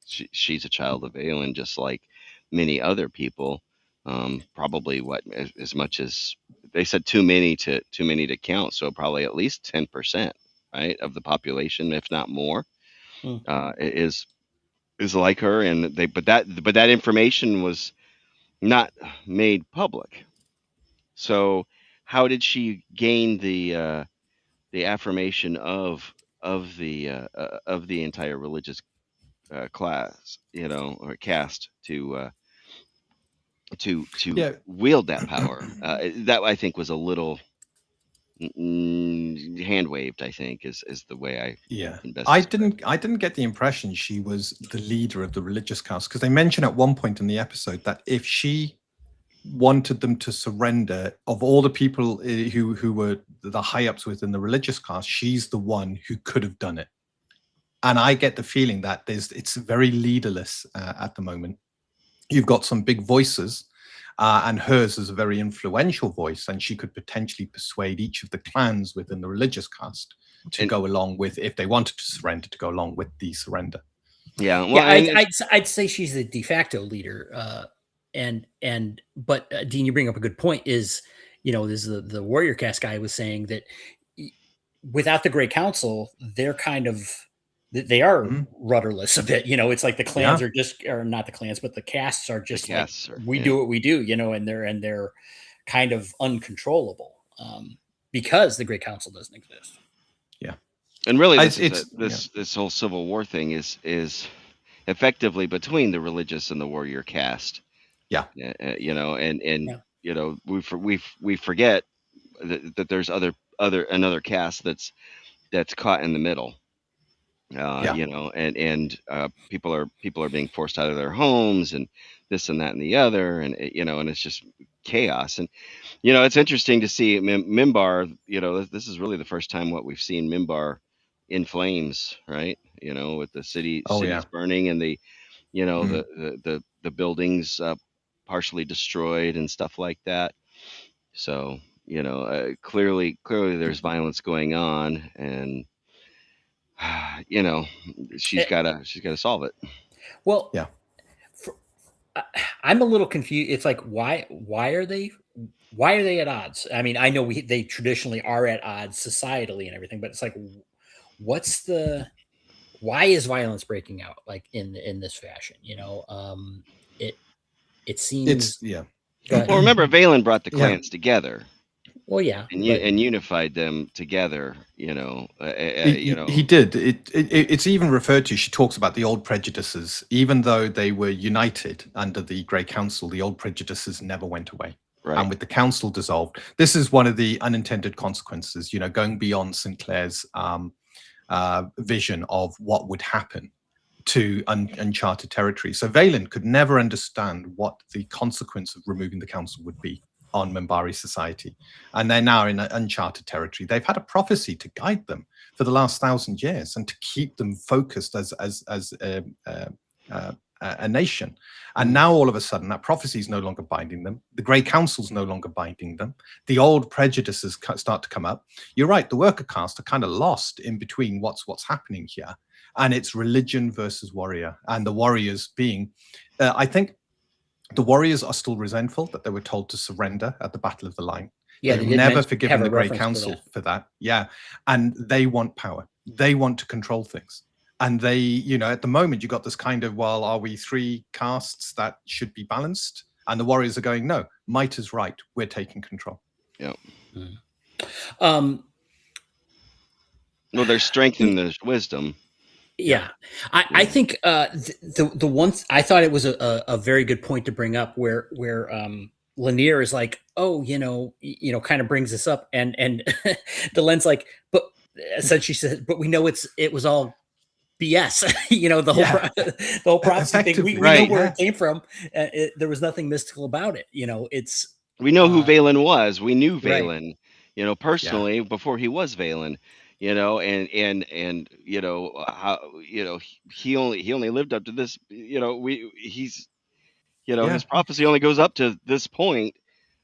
she's a child of Valen, just like many other people. Probably as much as they said, too many to count, so probably at least 10%, right, of the population, if not more, is like her. And but that information was not made public. So how did she gain the affirmation of the entire religious class, or caste, to wield that power? That, I think, was a little hand waved, I think, is the way I I didn't get the impression she was the leader of the religious caste, because they mention at one point in the episode that if she wanted them to surrender, of all the people who were the high ups within the religious caste, she's the one who could have done it. And I get the feeling that it's very leaderless at the moment. You've got some big voices, and hers is a very influential voice, and she could potentially persuade each of the clans within the religious caste to go along with, if they wanted to surrender, to go along with the surrender. Yeah, well, I'd say she's the de facto leader. But Dean, you bring up a good point. Is this the warrior caste guy was saying that without the Great Council, they're kind of they are rudderless a bit. It's like the clans are just, or not the clans, but the castes are just we do what we do. And they're kind of uncontrollable because the Great Council doesn't exist. Yeah, and really, this whole Civil War thing is effectively between the religious and the warrior caste. Yeah. We forget that there's another caste that's caught in the middle. And people are being forced out of their homes, and this and that and the other, and and it's just chaos. And it's interesting to see Minbar. This is really the first time we've seen Minbar in flames, right? With the cities burning, and the the buildings partially destroyed and stuff like that. So clearly there's violence going on, and she's got to solve it. Well, yeah. I'm a little confused. It's like, why are they at odds? I mean, I know they traditionally are at odds societally and everything, but it's like, why is violence breaking out like in this fashion? It seems Well, remember, Valen brought the clans together. Well, yeah, and unified them together. He did. It's even referred to. She talks about the old prejudices, even though they were united under the Great Council. The old prejudices never went away. Right. And with the council dissolved, this is one of the unintended consequences. Going beyond Sinclair's vision of what would happen to uncharted territory. So Valen could never understand what the consequence of removing the council would be on Minbari society, and they're now in uncharted territory. They've had a prophecy to guide them for the last 1,000 years and to keep them focused as a nation. And now all of a sudden that prophecy is no longer binding them. The Grey Council's no longer binding them. The old prejudices start to come up. You're right, the worker caste are kind of lost in between what's happening here. And it's religion versus warrior. And the warriors being, I think the warriors are still resentful that they were told to surrender at the Battle of the Line. Yeah, They've they did never mention- forgiven have a the Grey reference to Council that. for that. Yeah. And they want power. They want to control things. And they, you know, at the moment, you got this kind of, well, are we three castes that should be balanced? And the warriors are going, no, might is right. We're taking control. Yeah. Um, Well, there's strength in there's wisdom. Yeah, I think the one I thought it was a very good point to bring up where Lanier is like, oh, kind of brings this up, and Delen's like, but essentially says, but we know it was all BS. The whole the whole prophecy thing. We know where it came from. There was nothing mystical about it. We know who Valen was. We knew Right. Valen, personally before he was Valen. And how he only lived up to this. His prophecy only goes up to this point,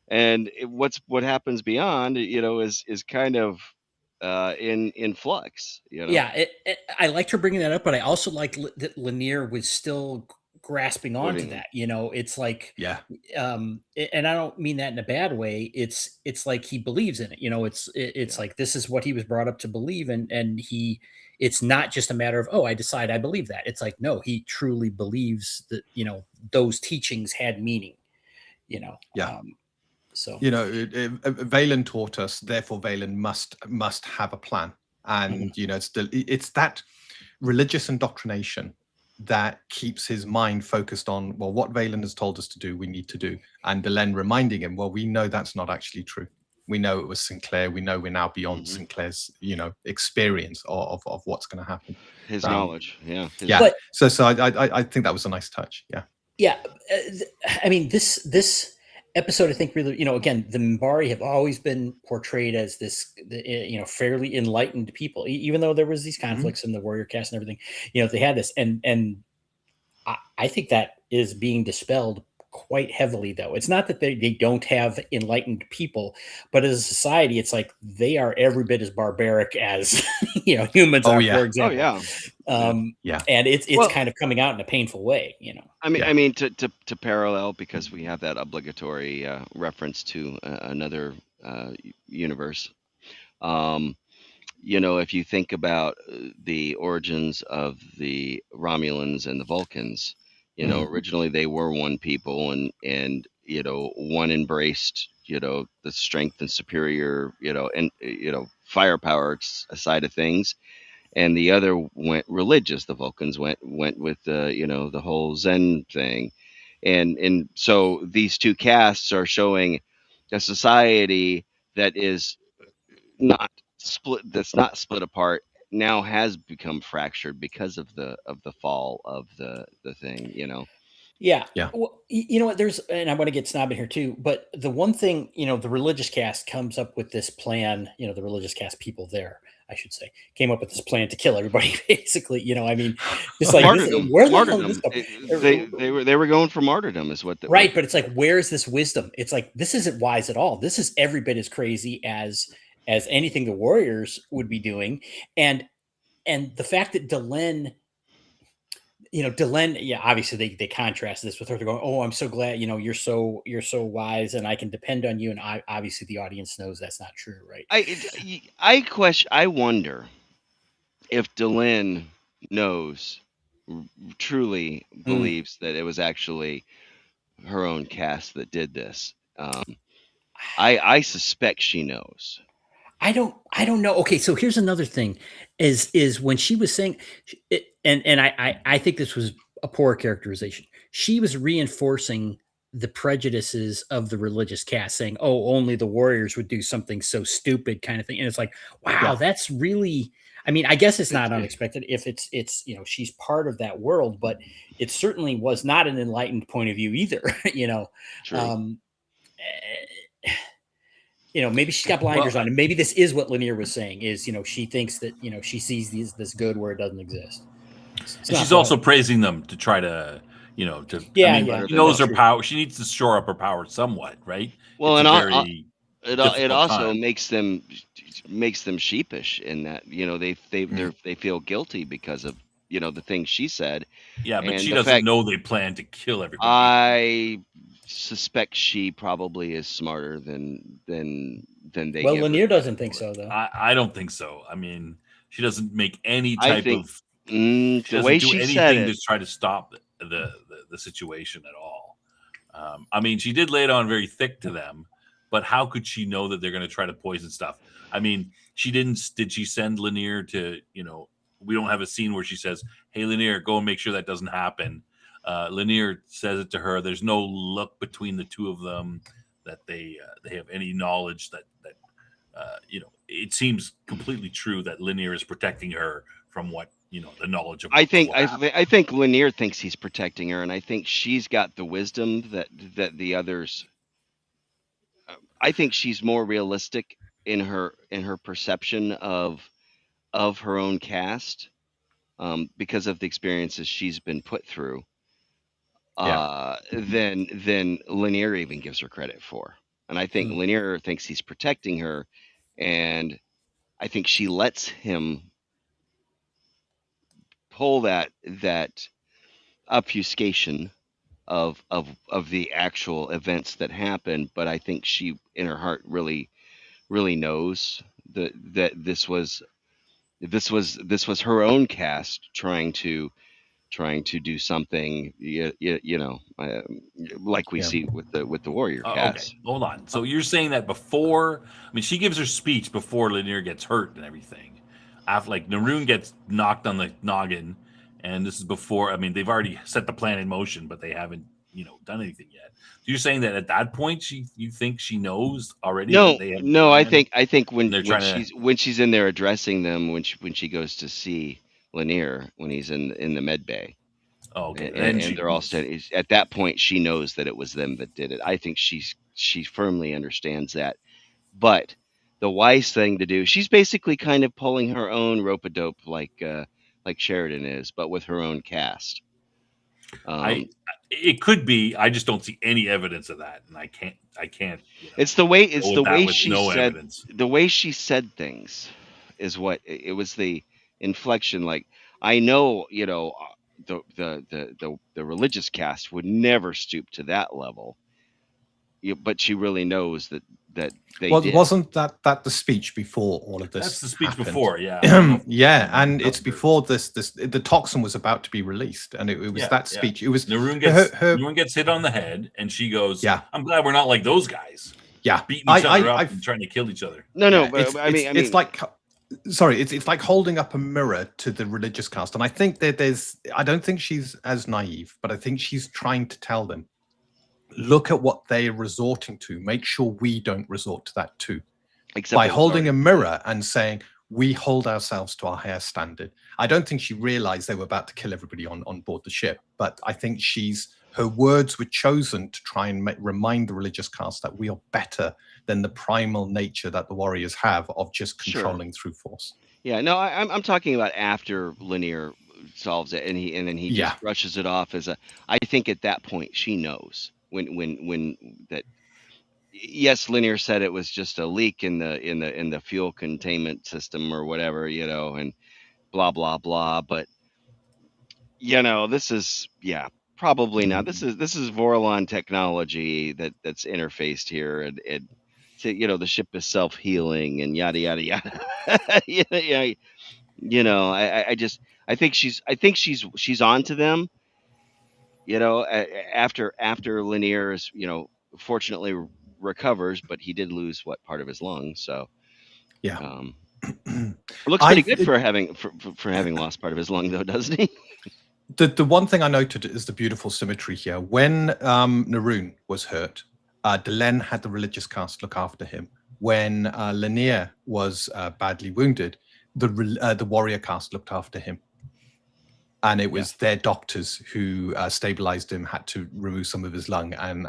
and what happens beyond, is kind of in flux. Yeah, I liked her bringing that up, but I also liked that Lanier was still grasping onto that. It's like, and I don't mean that in a bad way. It's like he believes in it. It's like this is what he was brought up to believe, and it's not just a matter of, oh, I decide I believe that. It's like, no, he truly believes that those teachings had meaning. So Valen taught us, therefore Valen must have a plan, and it's that religious indoctrination that keeps his mind focused on, well, what Valen has told us to do, we need to do. And Delenn reminding him, well, we know that's not actually true. We know it was Sinclair. We know we're now beyond Sinclair's, experience of what's going to happen. His knowledge. Yeah. But, so I think that was a nice touch. Yeah. Yeah. I mean, this episode, I think really, again, the Minbari have always been portrayed as this, fairly enlightened people, even though there was these conflicts in the warrior caste and everything, they had this. And I think that is being dispelled quite heavily, though. It's not that they don't have enlightened people, but as a society, it's like they are every bit as barbaric as, humans are, for example. And it's kind of coming out in a painful way, I mean, to parallel, because we have that obligatory reference to another universe. If you think about the origins of the Romulans and the Vulcans, originally they were one people, and one embraced the strength and superior firepower side of things, and the other went religious. The Vulcans went with the whole Zen thing, and so these two castes are showing a society that is not split. That's not split apart. Now has become fractured because of the fall of the thing. Yeah. Well, what? And I want to get snobby here too, but the one thing, the religious caste comes up with this plan. The religious caste people there, I should say, came up with this plan to kill everybody. Basically, I mean, it's like martyrdom. They were going for martyrdom, is what. Right, but it's like, where's this wisdom? It's like, this isn't wise at all. This is every bit as crazy as anything the warriors would be doing, and the fact that Delenn, obviously they contrast this with her. They're going, oh, I'm so glad, you're so wise and I can depend on you. And obviously the audience knows that's not true, right? I wonder if Delenn truly believes that it was actually her own cast that did this. I suspect she knows. I don't know. Okay, so here's another thing: is when she was saying, and I think this was a poor characterization. She was reinforcing the prejudices of the religious caste, saying, "Oh, only the warriors would do something so stupid," kind of thing. And it's like, wow, that's really. I mean, I guess it's not unexpected if it's she's part of that world, but it certainly was not an enlightened point of view either. True. Maybe she's got blinders on, and maybe this is what Lanier was saying, is, she thinks that, she sees this good where it doesn't exist. And she's also praising them to try to you know, to Yeah, I mean, yeah, she knows that's her true. power. She needs to shore up her power somewhat, right? Well, It's a and very it difficult also time. makes them sheepish in that, you know, they feel guilty because of, you know, the things she said, Yeah, but and she the doesn't fact know they plan to kill everybody. I suspect she probably is smarter than they Well, give her Lanier doesn't credit think for. so, though. I don't think so. I mean, she doesn't make any I type think of she the way doesn't do she said anything it, to try to stop the situation at all. I mean, she did lay it on very thick to them, but how could she know that they're going to try to poison stuff? I mean, she didn't. Did she send Lanier to? You know, we don't have a scene where she says, "Hey, Lanier, go and make sure that doesn't happen." Lanier says it to her. There's no look between the two of them that they have any knowledge that you know. It seems completely true that Lanier is protecting her from what the knowledge of I what think will happen. I think Lanier thinks he's protecting her, and I think she's got the wisdom that the others. I think she's more realistic in her perception of her own cast, because of the experiences she's been put through, Yeah. than Lanier even gives her credit for. And I think Lanier thinks he's protecting her, and I think she lets him pull that obfuscation of the actual events that happen. But I think she, in her heart, really knows that this was her own cast trying to do something, like we Yeah. see with the warrior Okay, cast. hold on. So you're saying that before? I mean, she gives her speech before Lanier gets hurt and everything. After, like, Naroon gets knocked on the noggin, and this is before. I mean, they've already set the plan in motion, but they haven't, done anything yet. So you're saying that at that point, you think she knows already that No, they have a no, I plan, think and they're when trying to. she's in there addressing them, when she goes to see Lanier when he's in the med bay, Oh, okay, then and she they're all knows. standing. At that point, she knows that it was them that did it. I think she firmly understands that. But the wise thing to do, she's basically kind of pulling her own rope a dope, like Sheridan is, but with her own cast. I it could be. I just don't see any evidence of that, and I can't. It's Go the with that way with no evidence. the way she said things is what it was, the inflection. Like, I know, the religious cast would never stoop to that level, but she really knows that they Well, did. wasn't that the speech before all of this? That's the speech happened? before, yeah. I don't know if Yeah, and it's or- before this the toxin was about to be released, and it was Yeah, that yeah. speech. It was Naroon her. gets hit on the head, and she goes, Yeah. "I'm glad we're not like those guys, Yeah, beating each other up and trying to kill each other." No, yeah, but I mean, it's like, sorry, it's like holding up a mirror to the religious cast, and I think that I don't think she's as naive, but I think she's trying to tell them, look at what they're resorting to. Make sure we don't resort to that too. except By it was holding already- a mirror and saying we hold ourselves to our higher standard. I don't think she realized they were about to kill everybody on board the ship, but I think her words were chosen to try and remind the religious caste that we are better than the primal nature that the warriors have of just controlling through force. Yeah, no, I'm talking about after Lanier solves it, and then he just brushes it off as a. I think at that point she knows when that. Yes, Lanier said it was just a leak in the fuel containment system or whatever, and blah blah blah. But this is probably not. This is Vorlon technology that's interfaced here, and the ship is self healing and yada yada yada. I think she's on to them. After Lanier is fortunately recovers, but he did lose part of his lung, so it looks pretty good for having lost part of his lung, though, doesn't he? The one thing I noted is the beautiful symmetry here. When Naroon was hurt, Delenn had the religious caste look after him. When Lanier was badly wounded, the warrior caste looked after him. And it was their doctors who stabilized him, had to remove some of his lung, and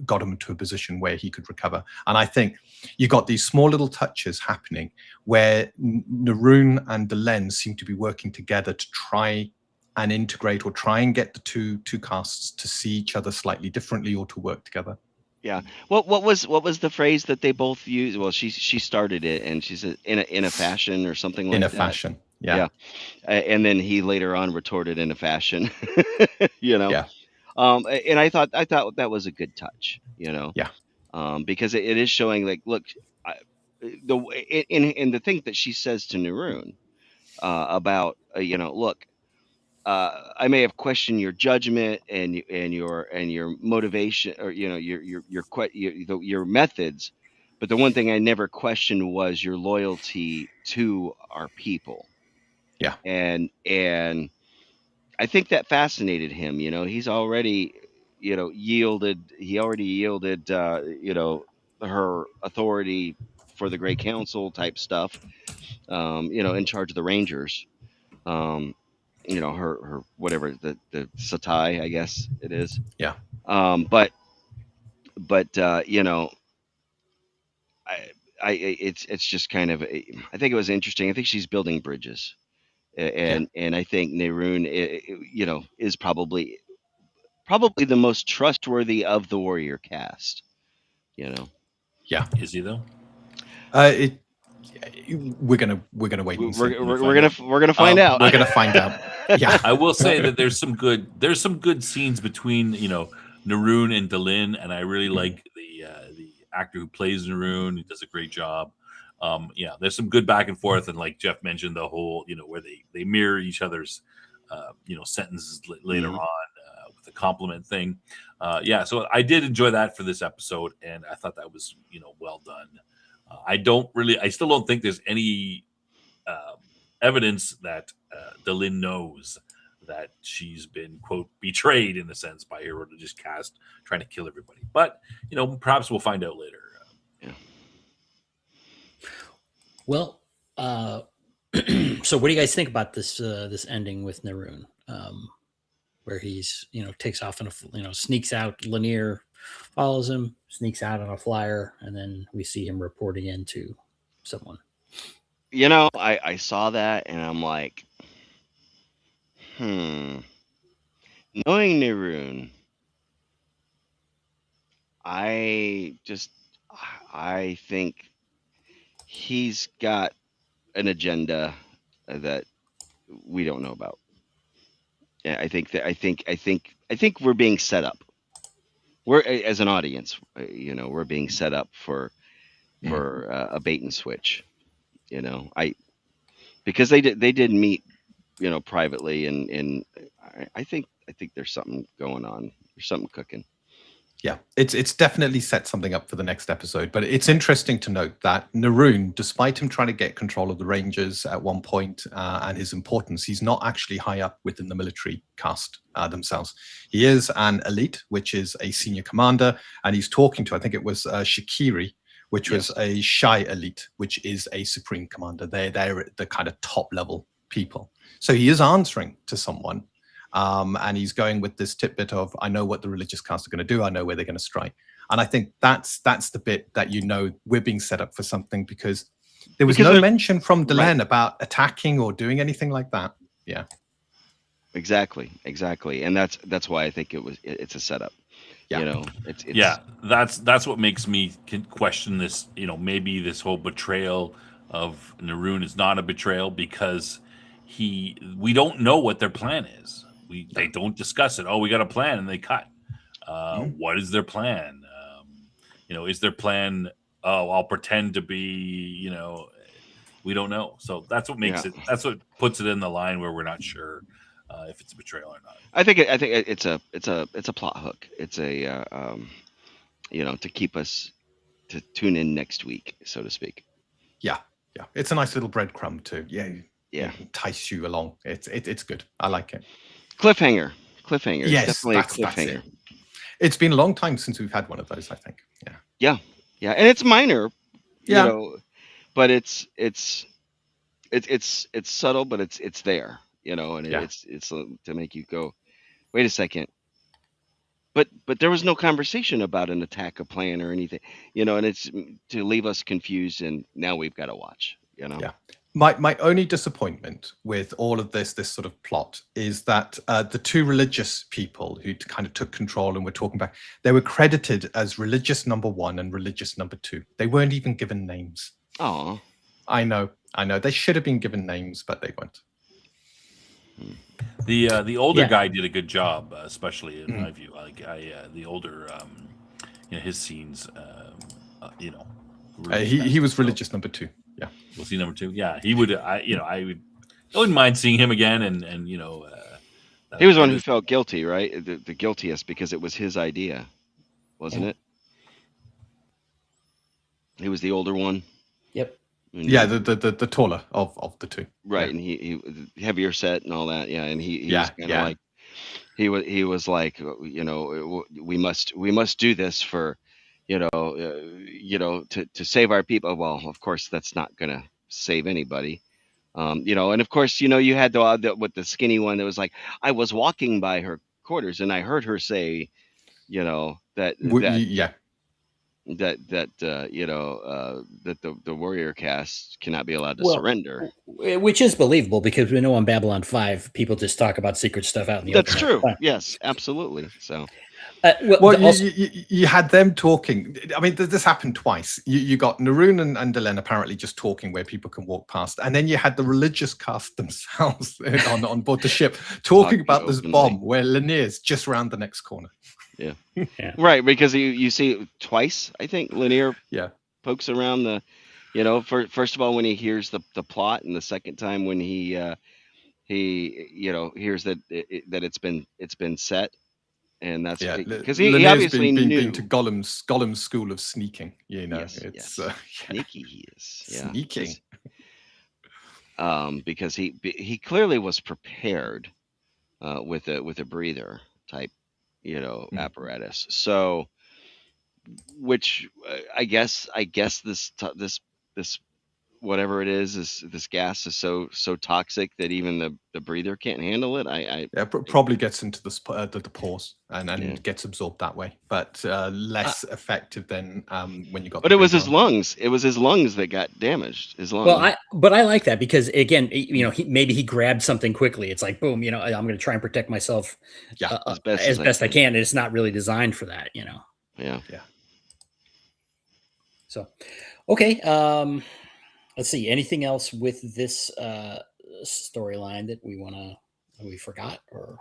got him into a position where he could recover. And I think you got these small little touches happening where Naroon and Delenn seem to be working together to try and integrate or try and get the two casts to see each other slightly differently or to work together. Yeah. What was the phrase that they both used? Well, she started it, and she said in a fashion or something like In a that. fashion. Yeah. Yeah. And then he later on retorted in a fashion. Yeah. And I thought that was a good touch. Yeah. Because it is showing, like, look, in the thing that she says to Naroon about look, I may have questioned your judgment and your motivation, or your methods, but the one thing I never questioned was your loyalty to our people. Yeah. And I think that fascinated him. He's already yielded. He already yielded her authority for the Great Council type stuff. In charge of the Rangers. Her whatever, the Satai, I guess it is. Yeah. But it's just kind of I think it was interesting. I think she's building bridges, and I think Neroon is probably the most trustworthy of the warrior cast. Yeah. Is he though? We're gonna wait and see. We're gonna find out. We're gonna find out. Yeah. I will say that there's some good scenes between Naroon and Delin, and I really like the actor who plays Naroon. He does a great job. There's some good back and forth, and like Jeff mentioned, the whole where they mirror each other's sentences later on with the compliment thing. So I did enjoy that for this episode, and I thought that was well done. I still don't think there's any evidence that Delin knows that she's been, quote, betrayed in a sense by Hero to just cast trying to kill everybody. But perhaps we'll find out later. Well, so what do you guys think about this this ending with Naroon, where he's takes off and sneaks out? Lanier follows him, sneaks out on a flyer, and then we see him reporting in to someone. I saw that and I'm like, knowing Naroon, I think he's got an agenda that we don't know about. Yeah, I think we're being set up. We're, as an audience, we're being set up for a bait and switch. Because they did meet, privately, and I think there's something going on. There's something cooking. Yeah, it's definitely set something up for the next episode. But it's interesting to note that Naroon, despite him trying to get control of the Rangers at one point and his importance, he's not actually high up within the military caste themselves. He is an elite, which is a senior commander, and he's talking to, I think it was Shakiri, which was a Shy elite, which is a supreme commander. They're the kind of top level people. So he is answering to someone. And he's going with this tidbit of, I know what the religious caste are going to do. I know where they're going to strike. And I think that's the bit that we're being set up for something, because there was no mention from Delenn about attacking or doing anything like that. Yeah. Exactly. And that's why I think it's a setup. Yeah. That's what makes me question this. Maybe this whole betrayal of Naroon is not a betrayal, because we don't know what their plan is. They don't discuss it. Oh, we got a plan, and they cut. What is their plan? Is their plan? Oh, I'll pretend to be. We don't know. So that's what makes it. That's what puts it in the line where we're not sure if it's a betrayal or not. I think it's a plot hook. It's a to keep us to tune in next week, so to speak. Yeah. It's a nice little breadcrumb to entice you along. It's good. I like it. Cliffhanger. Yes, definitely a cliffhanger. It's been a long time since we've had one of those, I think. Yeah, and it's minor, but it's subtle, but it's there, and it's to make you go, wait a second. But there was no conversation about an attack, a plan, or anything, and it's to leave us confused, and now we've got to watch, Yeah. My only disappointment with all of this sort of plot is that the two religious people who kind of took control and were talking back, they were credited as religious number 1 and religious number 2. They weren't even given names. Oh, I know. They should have been given names, but they weren't. The older Yeah. guy did a good job, especially in my view. The older, his scenes, really He was religious number 2. Yeah. Was he number 2? Yeah, he would. I wouldn't mind seeing him again, and he was the one who felt guilty, right? The guiltiest, because it was his idea, wasn't it? He was the older one. Yep. Yeah, the taller of the two. Right, Yeah. and he heavier set and all that. Yeah, and he Yeah, was kind of like he was like, we must do this for, to save our people. Well, of course that's not gonna save anybody. And of course, you had with the skinny one that was like, I was walking by her quarters and I heard her say, that the warrior caste cannot be allowed to surrender. Which is believable, because we know on Babylon 5, people just talk about secret stuff out in the That's open. true. Yes, absolutely. So. You had them talking. I mean, this happened twice. You got Naroon and Delenn apparently just talking where people can walk past, and then you had the religious caste themselves on board the ship talking about this bomb where Lanier's just around the next corner. Yeah. Right, because you see it twice, I think. Lanier pokes around the, first of all when he hears the plot, and the second time when he hears that it's been set. And that's because he obviously knew. Been to Gollum's school of sneaking. Yes, it's sneaky. He is. Yeah. Sneaking. Because he clearly was prepared with a breather type, apparatus. So, which I guess this whatever it is this gas is so toxic that even the breather can't handle it. Probably gets into the pores and gets absorbed that way, but less effective than when you got. But it was his lungs. It was his lungs that got damaged. His lungs. Well, but I like that, because again, maybe he grabbed something quickly. It's like, boom, I'm going to try and protect myself as best I can. And it's not really designed for that, Yeah. So, okay. Let's see. Anything else with this storyline that we forgot or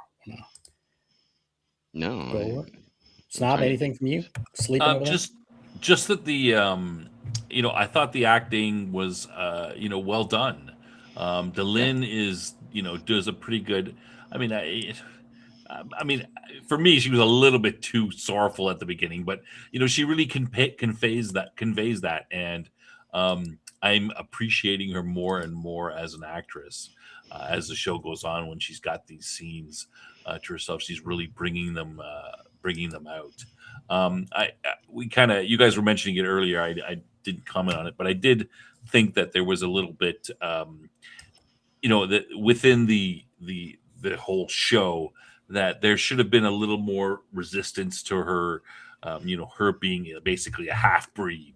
no? Snob, anything from you? Sleeping over just that the I thought the acting was well done. Delenn is does a pretty good. I mean, for me, she was a little bit too sorrowful at the beginning, but she really conveys that, and I'm appreciating her more and more as an actress as the show goes on. When she's got these scenes to herself, she's really bringing them out. You guys were mentioning it earlier. I didn't comment on it, but I did think that there was a little bit, that within the whole show, that there should have been a little more resistance to her, her being basically a half breed.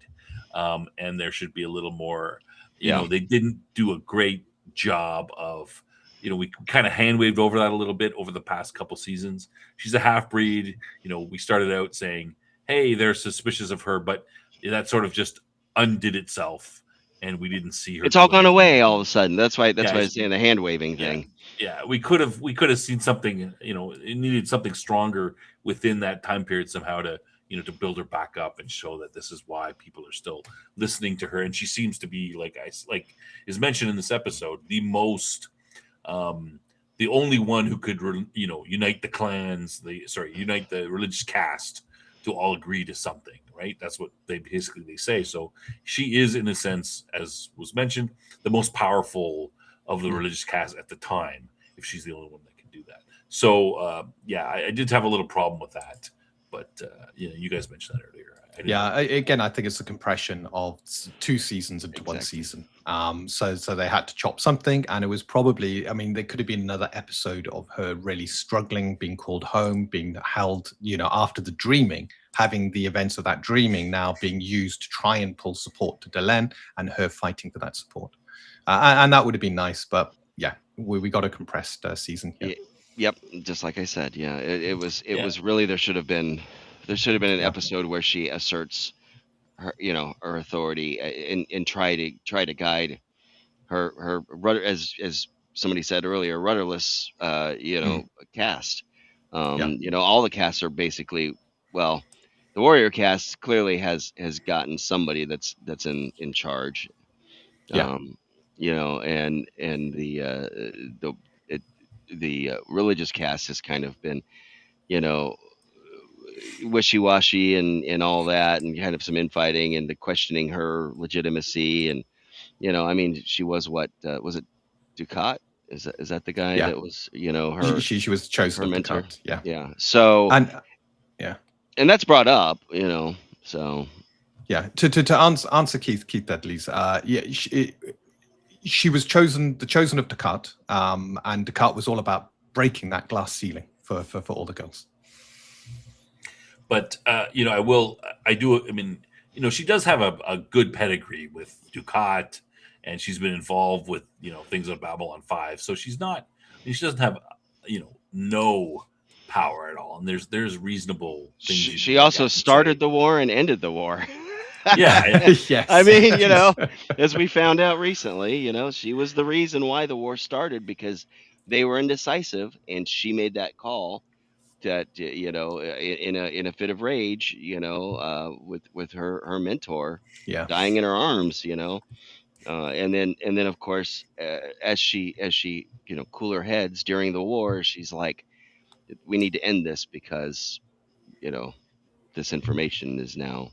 And there should be a little more, they didn't do a great job of, we kind of hand waved over that a little bit over the past couple seasons. She's a half breed. We started out saying, hey, they're suspicious of her, but that sort of just undid itself, and we didn't see her. It's all gone away all of a sudden. That's why I was saying the hand waving thing. Yeah, we could have seen something. It needed something stronger within that time period somehow to build her back up and show that this is why people are still listening to her. And she seems to be, like is mentioned in this episode, the most, the only one who could, unite the clans, unite the religious caste to all agree to something, right? That's what they say. So she is, in a sense, as was mentioned, the most powerful of the religious caste at the time, if she's the only one that can do that. So, I did have a little problem with that. But you guys mentioned that earlier. Again, I think it's a compression of 2 seasons into 1 season. So they had to chop something, and it was probably, there could have been another episode of her really struggling, being called home, being held, after the dreaming, having the events of that dreaming now being used to try and pull support to Delenn, and her fighting for that support. and that would have been nice. But yeah, we got a compressed season here. Yep, just like I said, yeah, it was really there should have been an episode where she asserts her her authority and try to guide her rudder, as somebody said earlier, rudderless cast. All the casts are basically, well, the warrior cast clearly has gotten somebody that's in charge. And the religious cast has kind of been wishy-washy and all that, and kind of some infighting and the questioning her legitimacy. And I mean, she was what was it, Ducat? Is that the guy that was her? She was chosen her of mentor. Ducat. Yeah. So and that's brought up. So yeah. To answer Keith Dudley's. She was chosen of Ducat, and Ducat was all about breaking that glass ceiling for all the girls. But I mean, she does have a good pedigree with Ducat, and she's been involved with things on Babylon 5. So she doesn't have no power at all. And there's reasonable things. She also started the war and ended the war. Yeah. Yes. I mean, as we found out recently, she was the reason why the war started, because they were indecisive, and she made that call that in a fit of rage, with her mentor dying in her arms, and then of course, as she cooler heads during the war, she's like, we need to end this because this information is now,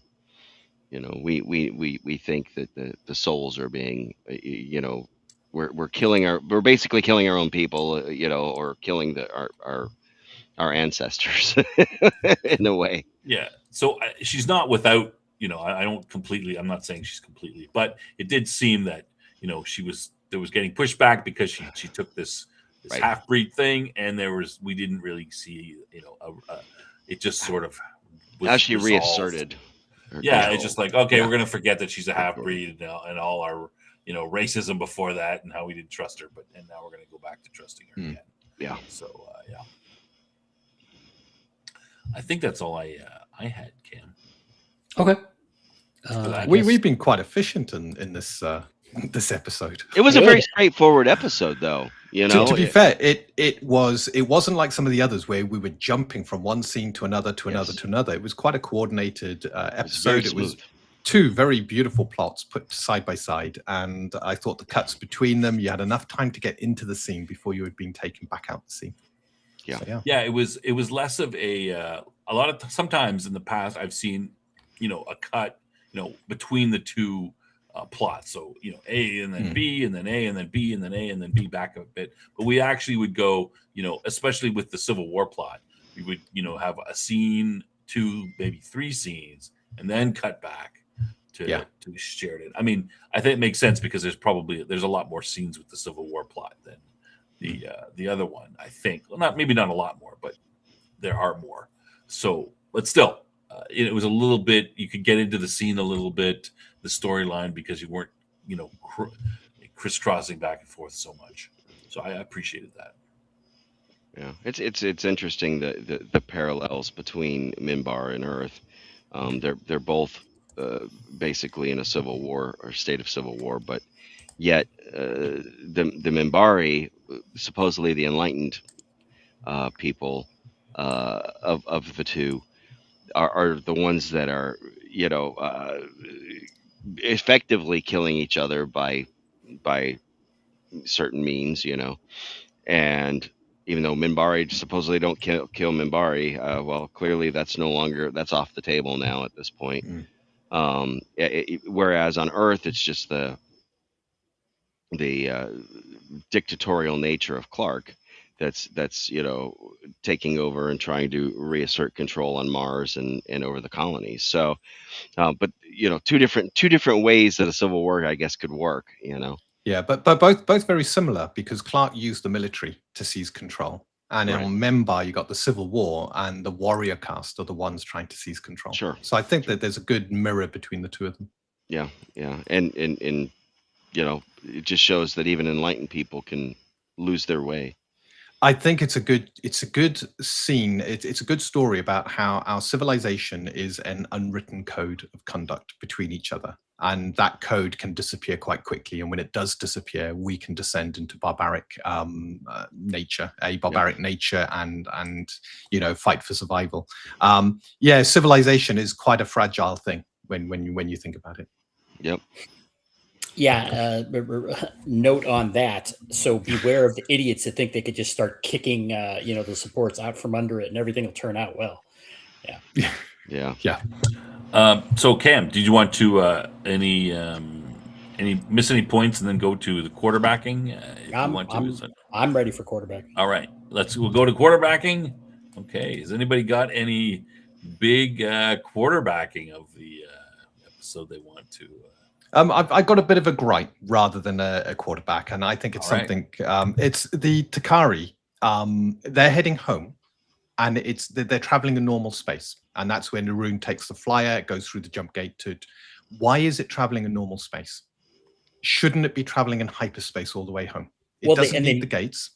we think that the souls are being, we're basically killing our own people, or killing our ancestors in a way. Yeah. So she's not without, I'm not saying she's completely, but it did seem that, there was getting pushback because she took this Right. half-breed thing, and we didn't really see, it just sort of was Now she resolved. reasserted. Yeah, it's just like, okay, we're going to forget that she's a half-breed and all our, racism before that and how we didn't trust her, and now we're going to go back to trusting her again. Yeah. So, yeah. I think that's all I had, Cam. Okay. We've been quite efficient in this this episode. It was a very straightforward episode, though. To be fair, it wasn't like some of the others where we were jumping from one scene to another to another to another. It was quite a coordinated episode. It was two very beautiful plots put side by side, and I thought the cuts between them, you had enough time to get into the scene before you had been taken back out the scene. Yeah. So, Yeah, it was less of a lot of sometimes in the past I've seen a cut between the two plots, so A and then B and then A and then B and then A and then B back a bit, but we actually would go especially with the Civil War plot, we would have a scene, 2 maybe 3 scenes, and then cut back to Sheridan. I mean, I think it makes sense because there's a lot more scenes with the Civil War plot than the other one, I think. Well, maybe not a lot more, but there are more. So, but still, it was a little bit. You could get into the scene a little bit, the storyline, because you weren't, crisscrossing back and forth so much. So I appreciated that. Yeah, it's interesting the parallels between Minbar and Earth. They're both basically in a civil war or state of civil war, but yet the Minbari, supposedly the enlightened people of the two, are the ones that are effectively killing each other by certain means, and even though Minbari supposedly don't kill Minbari, well, clearly that's off the table now at this point. Whereas on Earth, it's just the dictatorial nature of Clark that's taking over and trying to reassert control on Mars and over the colonies. So, but two different ways that a civil war, I guess, could work. Yeah, but both very similar, because Clark used the military to seize control, and in Membar you got the Civil War, and the warrior caste are the ones trying to seize control. Sure. So I think that there's a good mirror between the two of them. Yeah, and it just shows that even enlightened people can lose their way. I think it's a good scene. It's a good story about how our civilization is an unwritten code of conduct between each other, and that code can disappear quite quickly. And when it does disappear, we can descend into barbaric nature, and fight for survival. Civilization is quite a fragile thing when you think about it. Yep. Yeah, note on that. So beware of the idiots that think they could just start kicking, the supports out from under it, and everything will turn out well. Yeah. So Cam, did you want to miss any points and then go to the quarterbacking? I'm ready for quarterbacking. All right, we'll go to quarterbacking. Okay, has anybody got any big quarterbacking of the episode they want to? I've got a bit of a gripe rather than a quarterback, and I think it's something. It's the Takari. They're heading home, and they're traveling in normal space, and that's when Naroon takes the flyer. It goes through the jump gate to. Why is it traveling in normal space? Shouldn't it be traveling in hyperspace all the way home? It doesn't need the gates.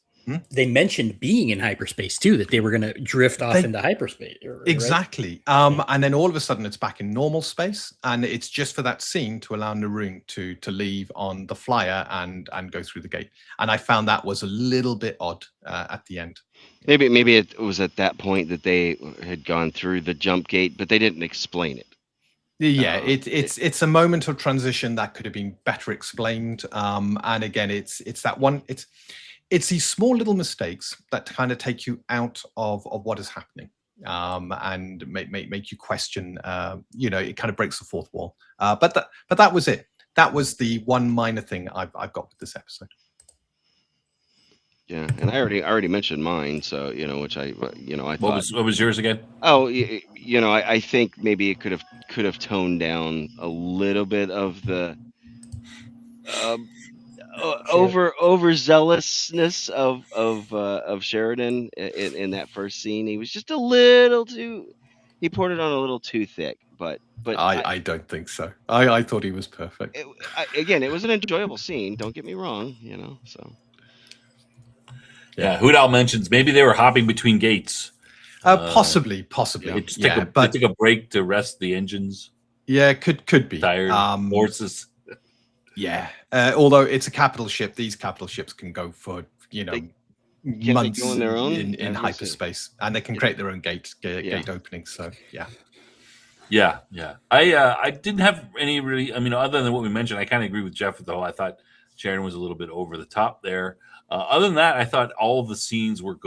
They mentioned being in hyperspace too, that they were going to drift off into hyperspace. Exactly. Right? And then all of a sudden it's back in normal space, and it's just for that scene to allow Naroon to leave on the flyer and go through the gate. And I found that was a little bit odd at the end. Maybe it was at that point that they had gone through the jump gate, but they didn't explain it. Yeah, it's a moment of transition that could have been better explained. And again, it's that one. It's these small little mistakes that kind of take you out of what is happening, and make you question. It kind of breaks the fourth wall. But that was it. That was the one minor thing I've got with this episode. Yeah, and I already mentioned mine, so which I thought. What was yours again? Oh, I think maybe it could have toned down a little bit of the overzealousness of Sheridan in that first scene. He was just a little too. He poured it on a little too thick, but I don't think so. I thought he was perfect. It was an enjoyable scene. Don't get me wrong, so. Yeah, Hudal mentions maybe they were hopping between gates. Possibly. They took a break to rest the engines. Yeah, could be tired horses. Yeah, although it's a capital ship, these capital ships can go for months on their own in hyperspace, and they can create their own gate opening. So yeah. I didn't have any really. I mean, other than what we mentioned, I kind of agree with Jeff though. I thought Sharon was a little bit over the top there. Other than that, I thought all of the scenes were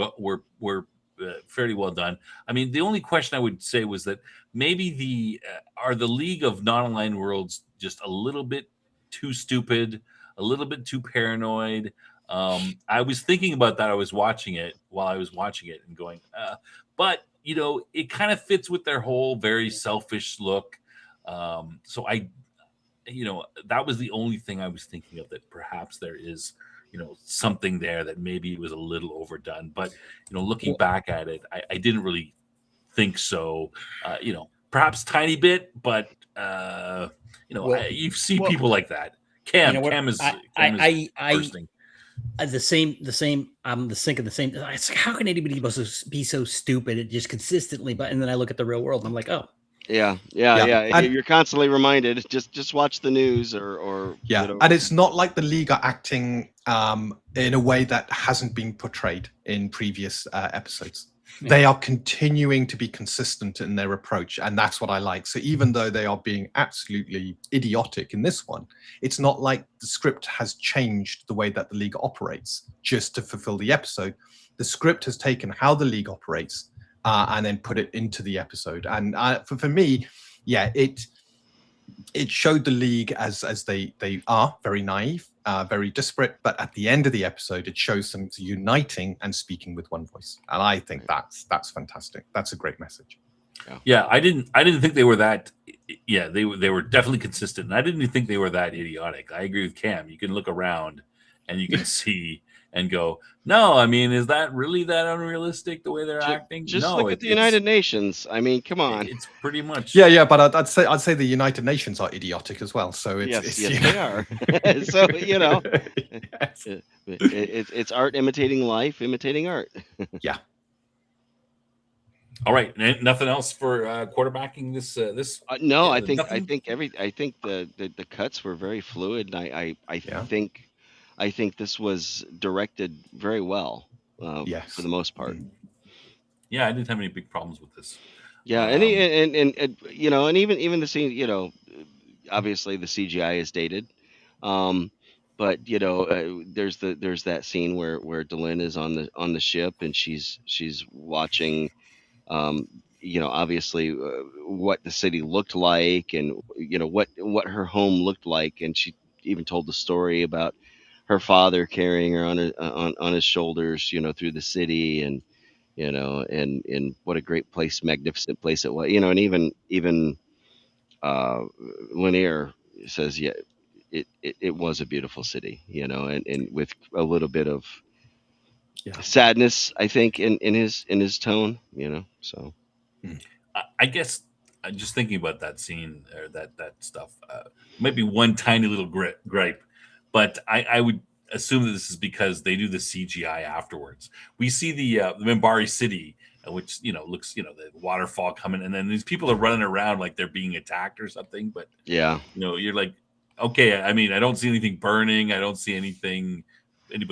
fairly well done. I mean, the only question I would say was that maybe are the League of Non-Aligned Worlds just a little bit too stupid, a little bit too paranoid. I was thinking about that. I was watching it and going, but it kind of fits with their whole very selfish look. So that was the only thing I was thinking of, that perhaps there is something there that maybe it was a little overdone. But looking back at it, I didn't really think so. Perhaps tiny bit, but you see people like that. Cam is bursting. The same. I'm thinking the same. It's like, how can anybody be so stupid? It just consistently. But and then I look at the real world and I'm like, oh. Yeah. You're constantly reminded. Just watch the news or and it's not like the League are acting in a way that hasn't been portrayed in previous episodes. They are continuing to be consistent in their approach, and that's what I like. So even though they are being absolutely idiotic in this one, it's not like the script has changed the way that the League operates just to fulfill the episode. The script has taken how the League operates and then put it into the episode. And for me, it showed the League as they are very naive, very disparate, but at the end of the episode, it shows them uniting and speaking with one voice. And I think that's fantastic. That's a great message. Yeah, I didn't think they were that. Yeah, they were definitely consistent, and I didn't think they were that idiotic. I agree with Cam. You can look around and you can see and go, no, I mean, is that really that unrealistic the way they're acting? Just No, look at the United Nations. I mean, come on. It's pretty much. Yeah, but I'd say the United Nations are idiotic as well. So yes, they are. So yes. it's art imitating life, imitating art. Yeah. All right, nothing else for quarterbacking this. No, yeah, I think nothing? I think the cuts were very fluid, and Yeah. I think this was directed very well. Yes. For the most part. Yeah, I didn't have any big problems with this. Yeah, and even the scene, obviously the CGI is dated, but there's that scene where Delynn is on the ship and she's watching, obviously what the city looked like and what her home looked like, and she even told the story about her father carrying her on his shoulders, through the city, and and what a great place, magnificent place it was, and even Lanier says, yeah, it was a beautiful city, and with a little bit of sadness, I think, in his tone, so. I guess I'm just thinking about that scene or that stuff. Maybe one tiny little gripe, but I would assume that this is because they do the CGI afterwards. We see the Minbari city, which looks the waterfall coming, and then these people are running around like they're being attacked or something. But yeah, you're like, okay. I mean, I don't see anything burning. I don't see anybody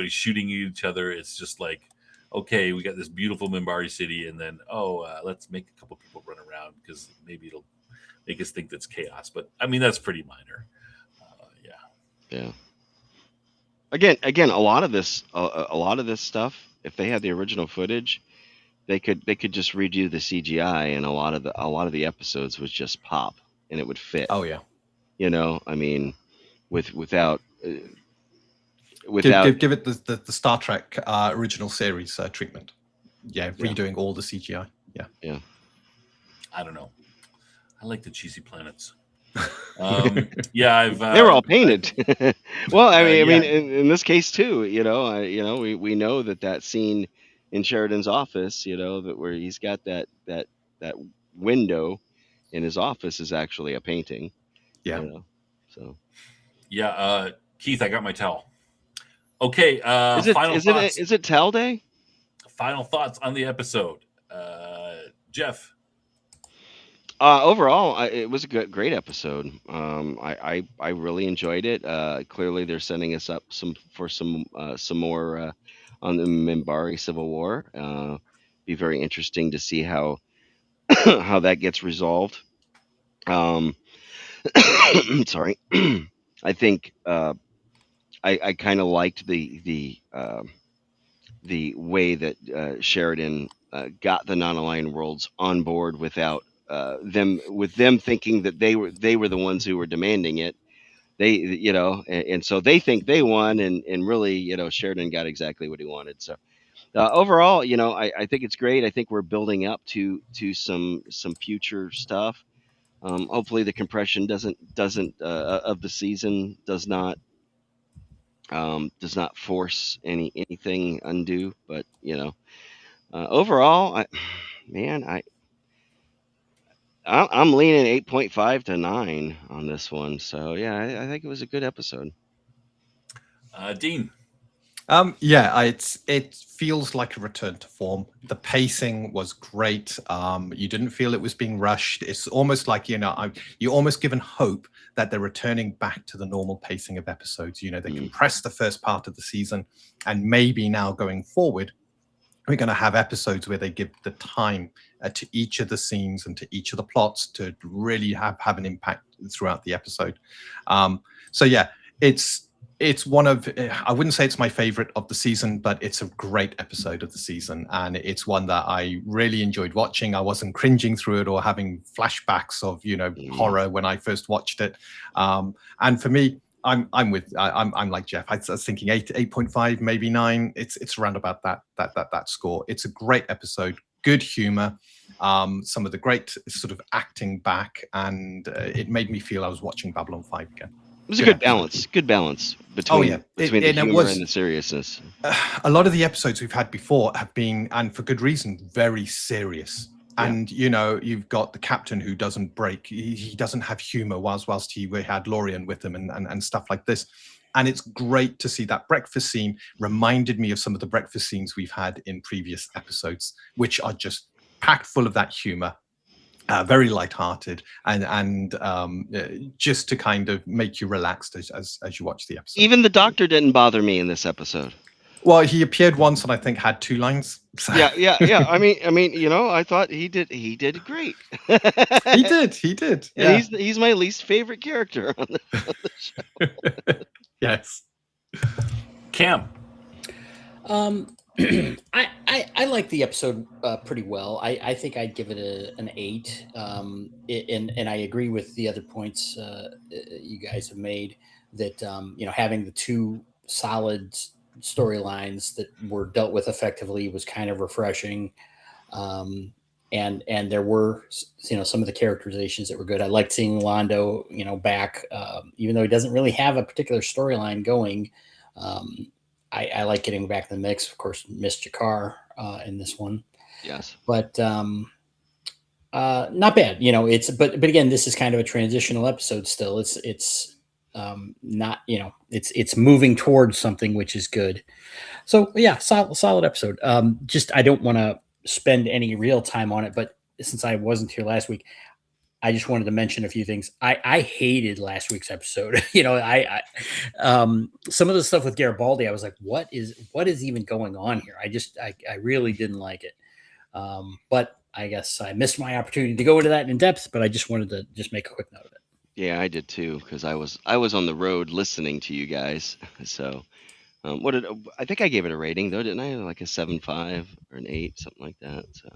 shooting each other. It's just like, okay, we got this beautiful Minbari city, and then let's make a couple people run around because maybe it'll make us think that's chaos. But I mean, that's pretty minor. Yeah. Again, a lot of this stuff, if they had the original footage, they could just redo the CGI, and a lot of the episodes would just pop and it would fit. Oh yeah. I mean, without give it the Star Trek original series treatment. Yeah, redoing all the CGI. Yeah. I don't know. I like the cheesy planets. I've they were all painted. Well, I mean, in this case too, we know that scene in Sheridan's office, that where he's got that window in his office is actually a painting. Yeah. So. Yeah, Keith, I got my towel. Okay. Final thoughts. Is it towel day? Final thoughts on the episode, Jeff. Overall, it was a great episode. I really enjoyed it. Clearly, they're setting us up for some more on the Minbari Civil War. Be very interesting to see how how that gets resolved. Sorry, I think I kind of liked the way that Sheridan got the non-aligned worlds on board without them thinking that they were the ones who were demanding it. They and so they think they won, and really Sheridan got exactly what he wanted. So overall, I think it's great. I think we're building up to some future stuff. Hopefully the compression doesn't of the season does not force anything undue, but overall, I'm leaning 8.5 to 9 on this one. So yeah, I think it was a good episode. Dean. It feels like a return to form. The pacing was great. You didn't feel it was being rushed. It's almost like, you're almost given hope that they're returning back to the normal pacing of episodes. They compressed the first part of the season, and maybe now going forward, we're going to have episodes where they give the time to each of the scenes and to each of the plots to really have an impact throughout the episode. So yeah, it's one of, I wouldn't say it's my favorite of the season, but it's a great episode of the season. And it's one that I really enjoyed watching. I wasn't cringing through it or having flashbacks of, horror when I first watched it. And for me, I'm like Jeff. I was thinking 8.5, maybe 9. It's around about that score. It's a great episode, good humor, some of the great sort of acting back, and it made me feel I was watching Babylon 5 again. It was a Good good balance. Good balance between the it humor was. and the seriousness. A lot of the episodes we've had before have been, and for good reason, very serious. Yeah. And you've got the captain who doesn't break. He doesn't have humor whilst we had Lorian with him and stuff like this. And it's great to see that breakfast scene reminded me of some of the breakfast scenes we've had in previous episodes, which are just packed full of that humor. Very lighthearted and just to kind of make you relaxed as you watch the episode. Even the doctor didn't bother me in this episode. Well, he appeared once and I think had 2 lines. So. Yeah. I mean, I thought he did great. He did. And Yeah. he's my least favorite character on the show. Yes. Cam. I like the episode pretty well. I think I'd give it an 8. And I agree with the other points you guys have made that having the 2 solid storylines that were dealt with effectively was kind of refreshing. And there were some of the characterizations that were good. I liked seeing Londo back, even though he doesn't really have a particular storyline going. I like getting back in the mix. Of course, missed Jakar in this one. Yes, but not bad. But again, this is kind of a transitional episode. Still, it's not it's moving towards something which is good. So yeah, solid episode. Just I don't want to spend any real time on it, but since I wasn't here last week, I just wanted to mention a few things. I hated last week's episode. I some of the stuff with Garibaldi, I was like, what is even going on here? I really didn't like it. But I guess I missed my opportunity to go into that in depth, but I just wanted to just make a quick note of it. Yeah, I did too, because I was on the road listening to you guys. So I think I gave it a rating though, didn't I? Like a 7.5 or an 8, something like that. So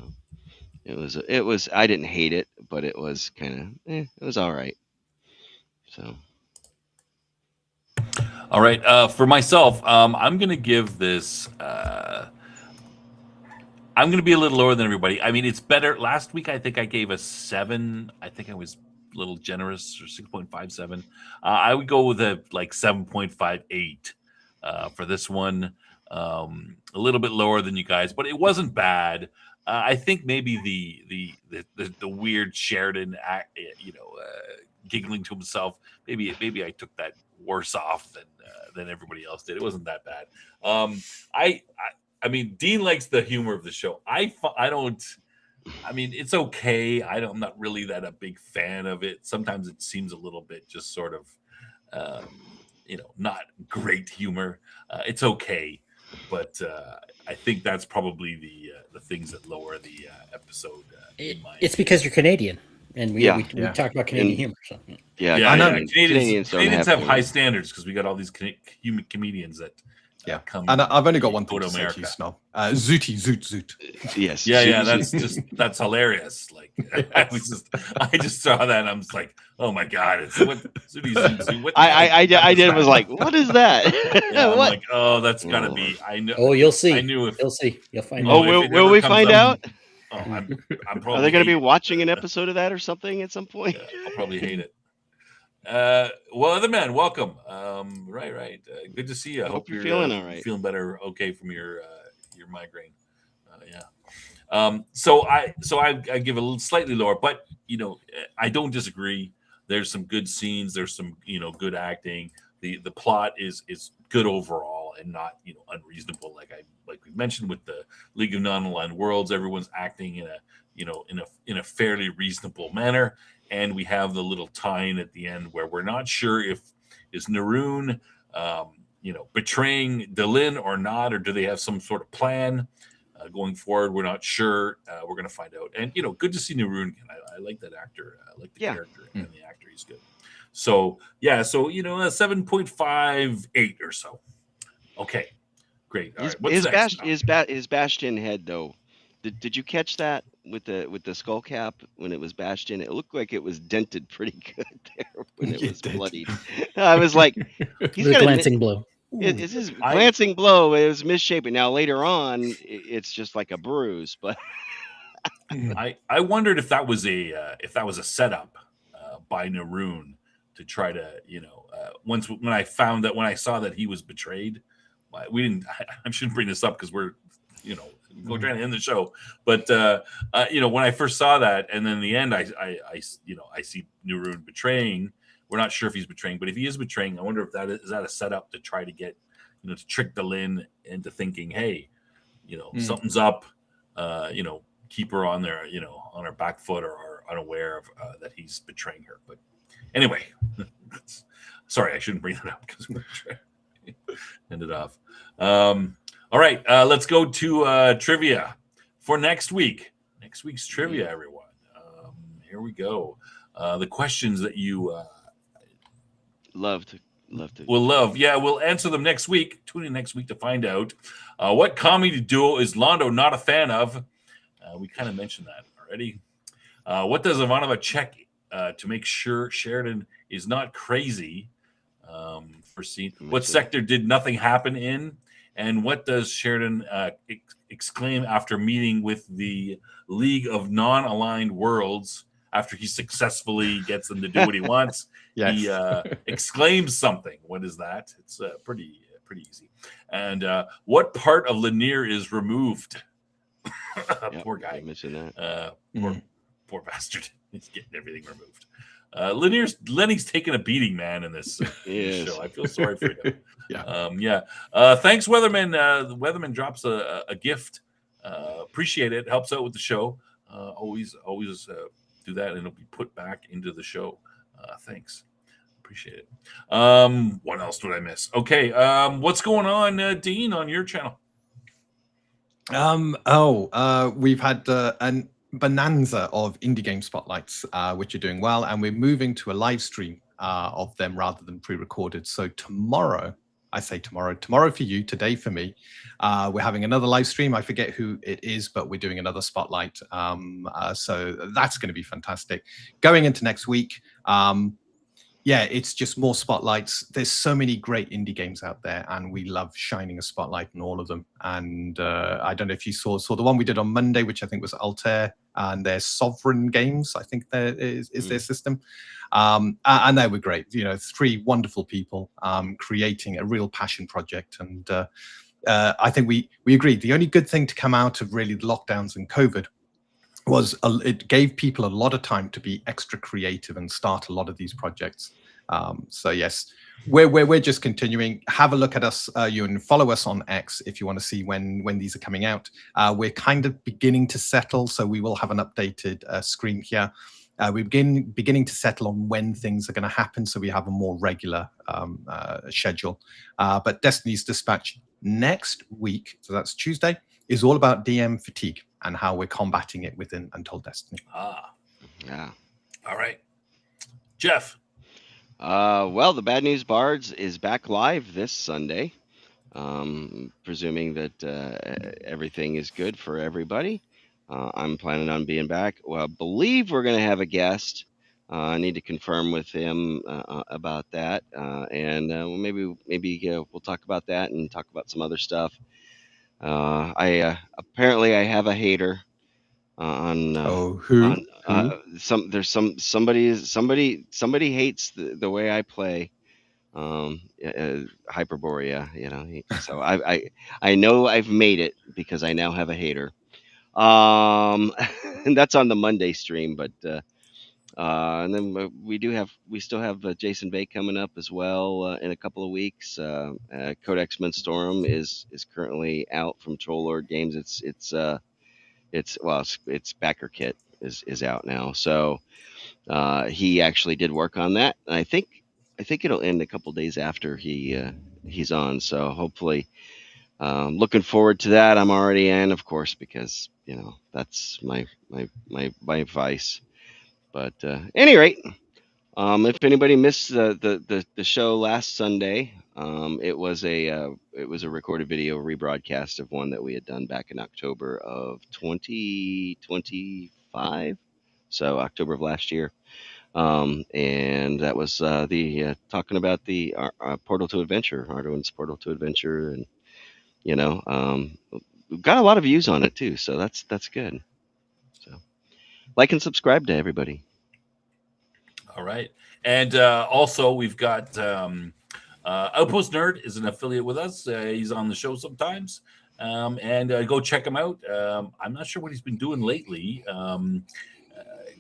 it was I didn't hate it, but it was kind of it was all right. So All right. For myself, I'm going to give this. I'm going to be a little lower than everybody. I mean, it's better. Last week, I think I gave a 7. I think I was a little generous, or 6.57. I would go with a 7.58 for this one. A little bit lower than you guys, but it wasn't bad. I think maybe the weird Sheridan, giggling to himself. Maybe I took that worse off than everybody else did. It wasn't that bad. I mean, Dean likes the humor of the show. I don't. I mean, it's okay. I'm not really that a big fan of it. Sometimes it seems a little bit just sort of, not great humor. It's okay, but I think that's probably the things that lower the episode. It's because you're Canadian, and we talk about Canadian humor. So. Yeah, I know. Canadians have high standards because we got all these comedians that. Come and I've only got one thing to say to you, Snob. Zooty, zoot. Yes. Yeah. That's hilarious. Like I just saw that and I'm just like, oh my god, it's Zooty, zoot. What I did was like, what is that? Yeah, I'm like, oh, that's gotta be. I know. Oh, you'll see. I knew if you'll see. You'll find out. Oh, will we find out? Oh, I'm probably. Are they going to be watching an episode of that or something at some point? I'll probably hate it. Well, other man, welcome. Right. Good to see you. I hope you're feeling all right. Feeling better. Okay, from your migraine. So I give a little slightly lower, but I don't disagree. There's some good scenes. There's some good acting. The plot is good overall and not unreasonable. Like we mentioned with the League of Non-Aligned Worlds, everyone's acting in a fairly reasonable manner. And we have the little tie-in at the end where we're not sure if is Naroon, betraying Delin or not, or do they have some sort of plan going forward? We're not sure. We're going to find out. And good to see Naroon again. I like that actor. I like the character and the actor. He's good. So a 7.58 or so. Okay, great. All right. What's next? His Bastion head though. Did you catch that with the skull cap when it was bashed in? It looked like it was dented pretty good there when it was bloodied. I was like, he's got a glancing blow. It's his glancing blow. It was misshapen. Now later on, it's just like a bruise. But I wondered if that was a setup by Naroon to try to, once when I saw that he was betrayed, we didn't. I shouldn't bring this up because we're trying to end the show. But when I first saw that, and then in the end, I see Nurun betraying. We're not sure if he's betraying, but if he is betraying, I wonder if that is a setup to try to get, to trick Delin into thinking, hey, something's up. Keep her on there, on her back foot, or unaware of that he's betraying her. But anyway, sorry, I shouldn't bring that up because we're trying to end it off. All right, let's go to trivia for next week. Next week's trivia, everyone. Here we go. The questions that you love to. Yeah, we'll answer them next week. Tune in next week to find out. What comedy duo is Londo not a fan of? We kind of mentioned that already. What does Ivanova check to make sure Sheridan is not crazy? What sector did nothing happen in? And what does Sheridan exclaim after meeting with the League of Non-Aligned Worlds after he successfully gets them to do what he wants? Yes. He exclaims something. What is that? It's pretty easy. And what part of Lanier is removed? Poor guy. I mentioned that. Poor bastard. He's getting everything removed. Lenny's taking a beating, man, in this show. I feel sorry for him. Thanks, Weatherman. The Weatherman drops a gift. Appreciate it. Helps out with the show. Always do that, and it'll be put back into the show. Thanks. Appreciate it. What else did I miss? Okay. What's going on, Dean, on your channel? We've had an bonanza of indie game spotlights, which are doing well, and we're moving to a live stream of them rather than pre-recorded. So tomorrow for you, today for me, we're having another live stream. I forget who it is, but we're doing another spotlight. So that's going to be fantastic. Going into next week, it's just more spotlights. There's so many great indie games out there, and we love shining a spotlight on all of them. And I don't know if you saw the one we did on Monday, which I think was Altair, and their Sovereign Games, I think there is their system. And they were great. 3 wonderful people creating a real passion project. And I think we agreed. The only good thing to come out of really the lockdowns and COVID was it gave people a lot of time to be extra creative and start a lot of these projects. So yes, we're just continuing. Have a look at us. You can follow us on X if you want to see when these are coming out. We're kind of beginning to settle, so we will have an updated screen here. We're beginning to settle on when things are going to happen, so we have a more regular schedule. But Destiny's Dispatch next week, so that's Tuesday, is all about DM fatigue and how we're combating it within Untold Destiny. Yeah. All right. Jeff. Well, the Bad News Bards is back live this Sunday. Presuming that everything is good for everybody. I'm planning on being back. Well, I believe we're going to have a guest. I need to confirm with him about that. And maybe we'll talk about that and talk about some other stuff. I apparently I have a hater on who? Somebody hates the way I play Hyperborea, so I know I've made it because I now have a hater. And that's on the Monday stream, but and then we still have Jason Bay coming up as well in a couple of weeks. Codex Menstorum is currently out from Troll Lord Games. It's Backer Kit is out now. So he actually did work on that, and I think it'll end a couple days after he's on. So hopefully, looking forward to that. I'm already in, of course, because that's my advice. But any rate, if anybody missed the show last Sunday, it was a recorded video rebroadcast of one that we had done back in October of 2025, so October of last year, and that was talking about the Portal to Adventure, Arduin's Portal to Adventure, and we've got a lot of views on it too, so that's good. So like and subscribe to everybody. All right. And also, we've got Outpost Nerd is an affiliate with us. He's on the show sometimes. And go check him out. I'm not sure what he's been doing lately.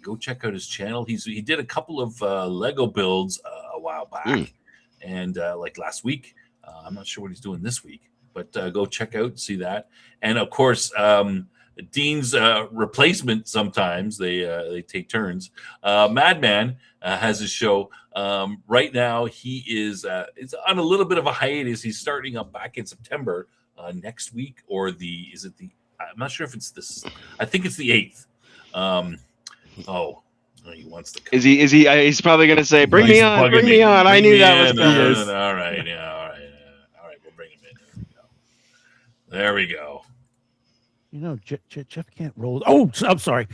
Go check out his channel. He did a couple of Lego builds a while back, and like last week. I'm not sure what he's doing this week, but go check out, see that. And of course, Dean's replacement. Sometimes they take turns. Madman has his show right now. He is it's on a little bit of a hiatus. He's starting up back in September next week, or I'm not sure if it's this. I think it's the 8th. He wants to come. Is he? He's probably going to say, "Bring me on, bring me on." I knew that was coming. All right, all right. We'll bring him in. There we go. You know, Jeff can't roll. Oh, I'm sorry.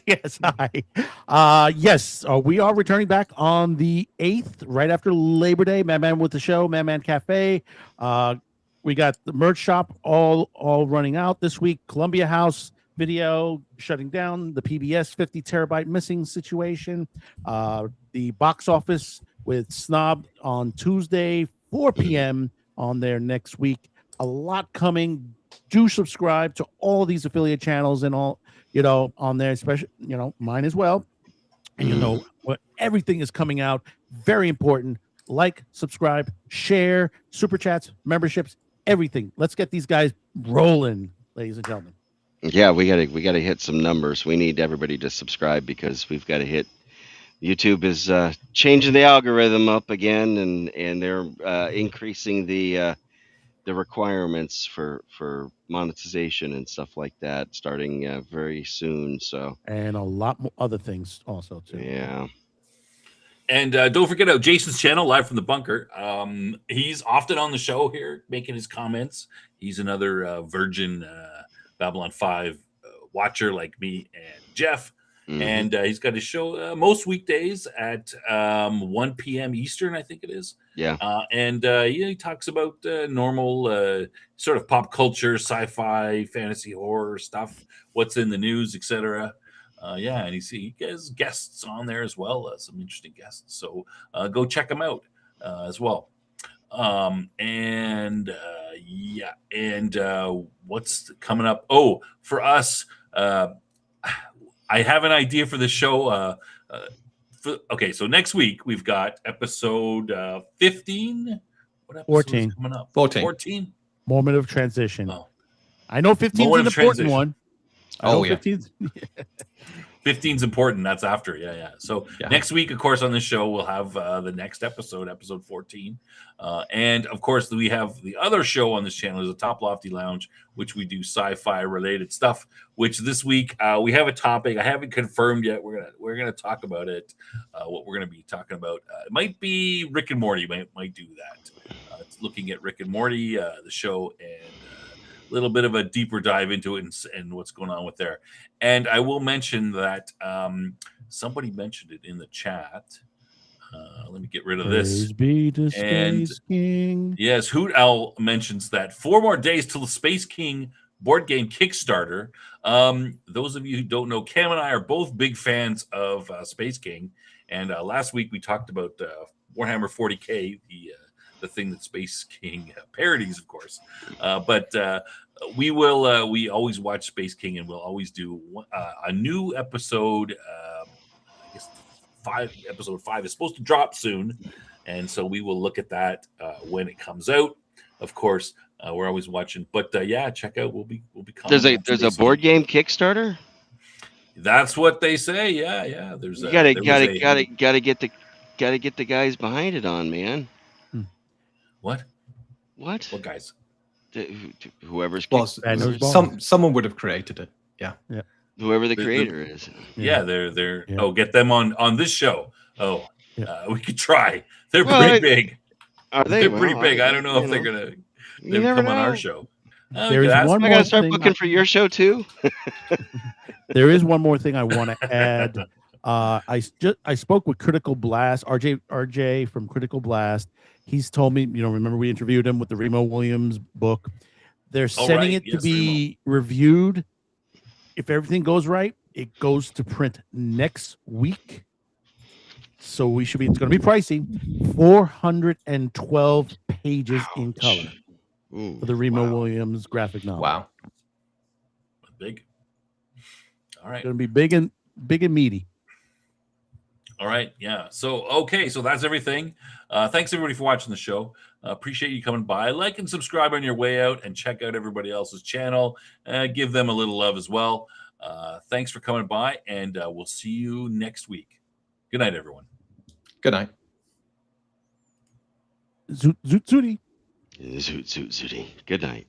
Yes, hi. Yes, we are returning back on the 8th, right after Labor Day. Madman with the show, Madman Cafe. We got the merch shop all running out this week. Columbia House video shutting down. The PBS 50 terabyte missing situation. The box office with Snob on Tuesday, 4 p.m. on there next week. A lot coming. Do subscribe to all these affiliate channels and all, on there, especially, mine as well. And what everything is coming out. Very important. Like, subscribe, share, super chats, memberships, everything. Let's get these guys rolling, ladies and gentlemen. Yeah, we gotta hit some numbers. We need everybody to subscribe because we've got to hit. YouTube is changing the algorithm up again, and they're increasing the requirements for monetization and stuff like that starting very soon. So, and a lot more other things also too. Yeah. And don't forget out Jason's channel, Live from the Bunker. He's often on the show here, making his comments. He's another Virgin Babylon 5 watcher like me and Jeff. Mhm. And he's got his show most weekdays at 1 p.m. Eastern, I think it is. Yeah. He talks about normal sort of pop culture, sci-fi, fantasy, horror stuff, what's in the news, etc. And he has guests on there as well, some interesting guests. So go check them out as well. What's coming up? Oh, for us, I have an idea for the show. So next week we've got episode 15. What episode 14 is coming up? 14. Moment of transition. Oh. I know 15 is an important one. I know 15's 15's important. That's after. Yeah. So next week, of course, on the show, we'll have the next episode 14. And of course, we have the other show on this channel is the Top Lofty Lounge, which we do sci-fi related stuff, which this week we have a topic. I haven't confirmed yet. We're gonna talk about it. What we're gonna be talking about. It might be Rick and Morty. Might do that. It's looking at Rick and Morty, the show, and a little bit of a deeper dive into it and what's going on with there. And I will mention that somebody mentioned it in the chat. Let me get rid of this. King. Yes, Hoot Owl mentions that 4 more days till the Space King board game Kickstarter. Those of you who don't know, Cam and I are both big fans of Space King. And last week we talked about Warhammer 40K, the thing that Space King parodies, of course. But we will. We always watch Space King, and we'll always do a new episode. I guess episode 5 is supposed to drop soon, and so we will look at that when it comes out. Of course, we're always watching. But check out. We'll be. There's a board game Kickstarter. That's what they say. Yeah. There's you gotta get the guys behind it on, man. What guys? Whoever's someone would have created it. Yeah. Whoever the creator is. Yeah, they're. Yeah. Oh, get them on this show. Oh, we could try. They're pretty big. Are they? They're pretty big. I don't know if they're gonna come on our show. There is one more. I gotta start booking for your show too. There is one more thing I want to add. I spoke with Critical Blast, RJ from Critical Blast. He's told me, remember we interviewed him with the Remo Williams book. They're sending it to be reviewed. If everything goes right, it goes to print next week. So we should be. It's going to be pricey. 412 pages in color Ooh, for the Remo Wow. Williams graphic novel. Wow. Big. All right. Going to be big and meaty. All right. Yeah. So, okay. So that's everything. Thanks everybody for watching the show. Appreciate you coming by. Like and subscribe on your way out and check out everybody else's channel. Give them a little love as well. Thanks for coming by, and we'll see you next week. Good night, everyone. Good night. Zoot zooty. zoot, zoot, zooty. Good night.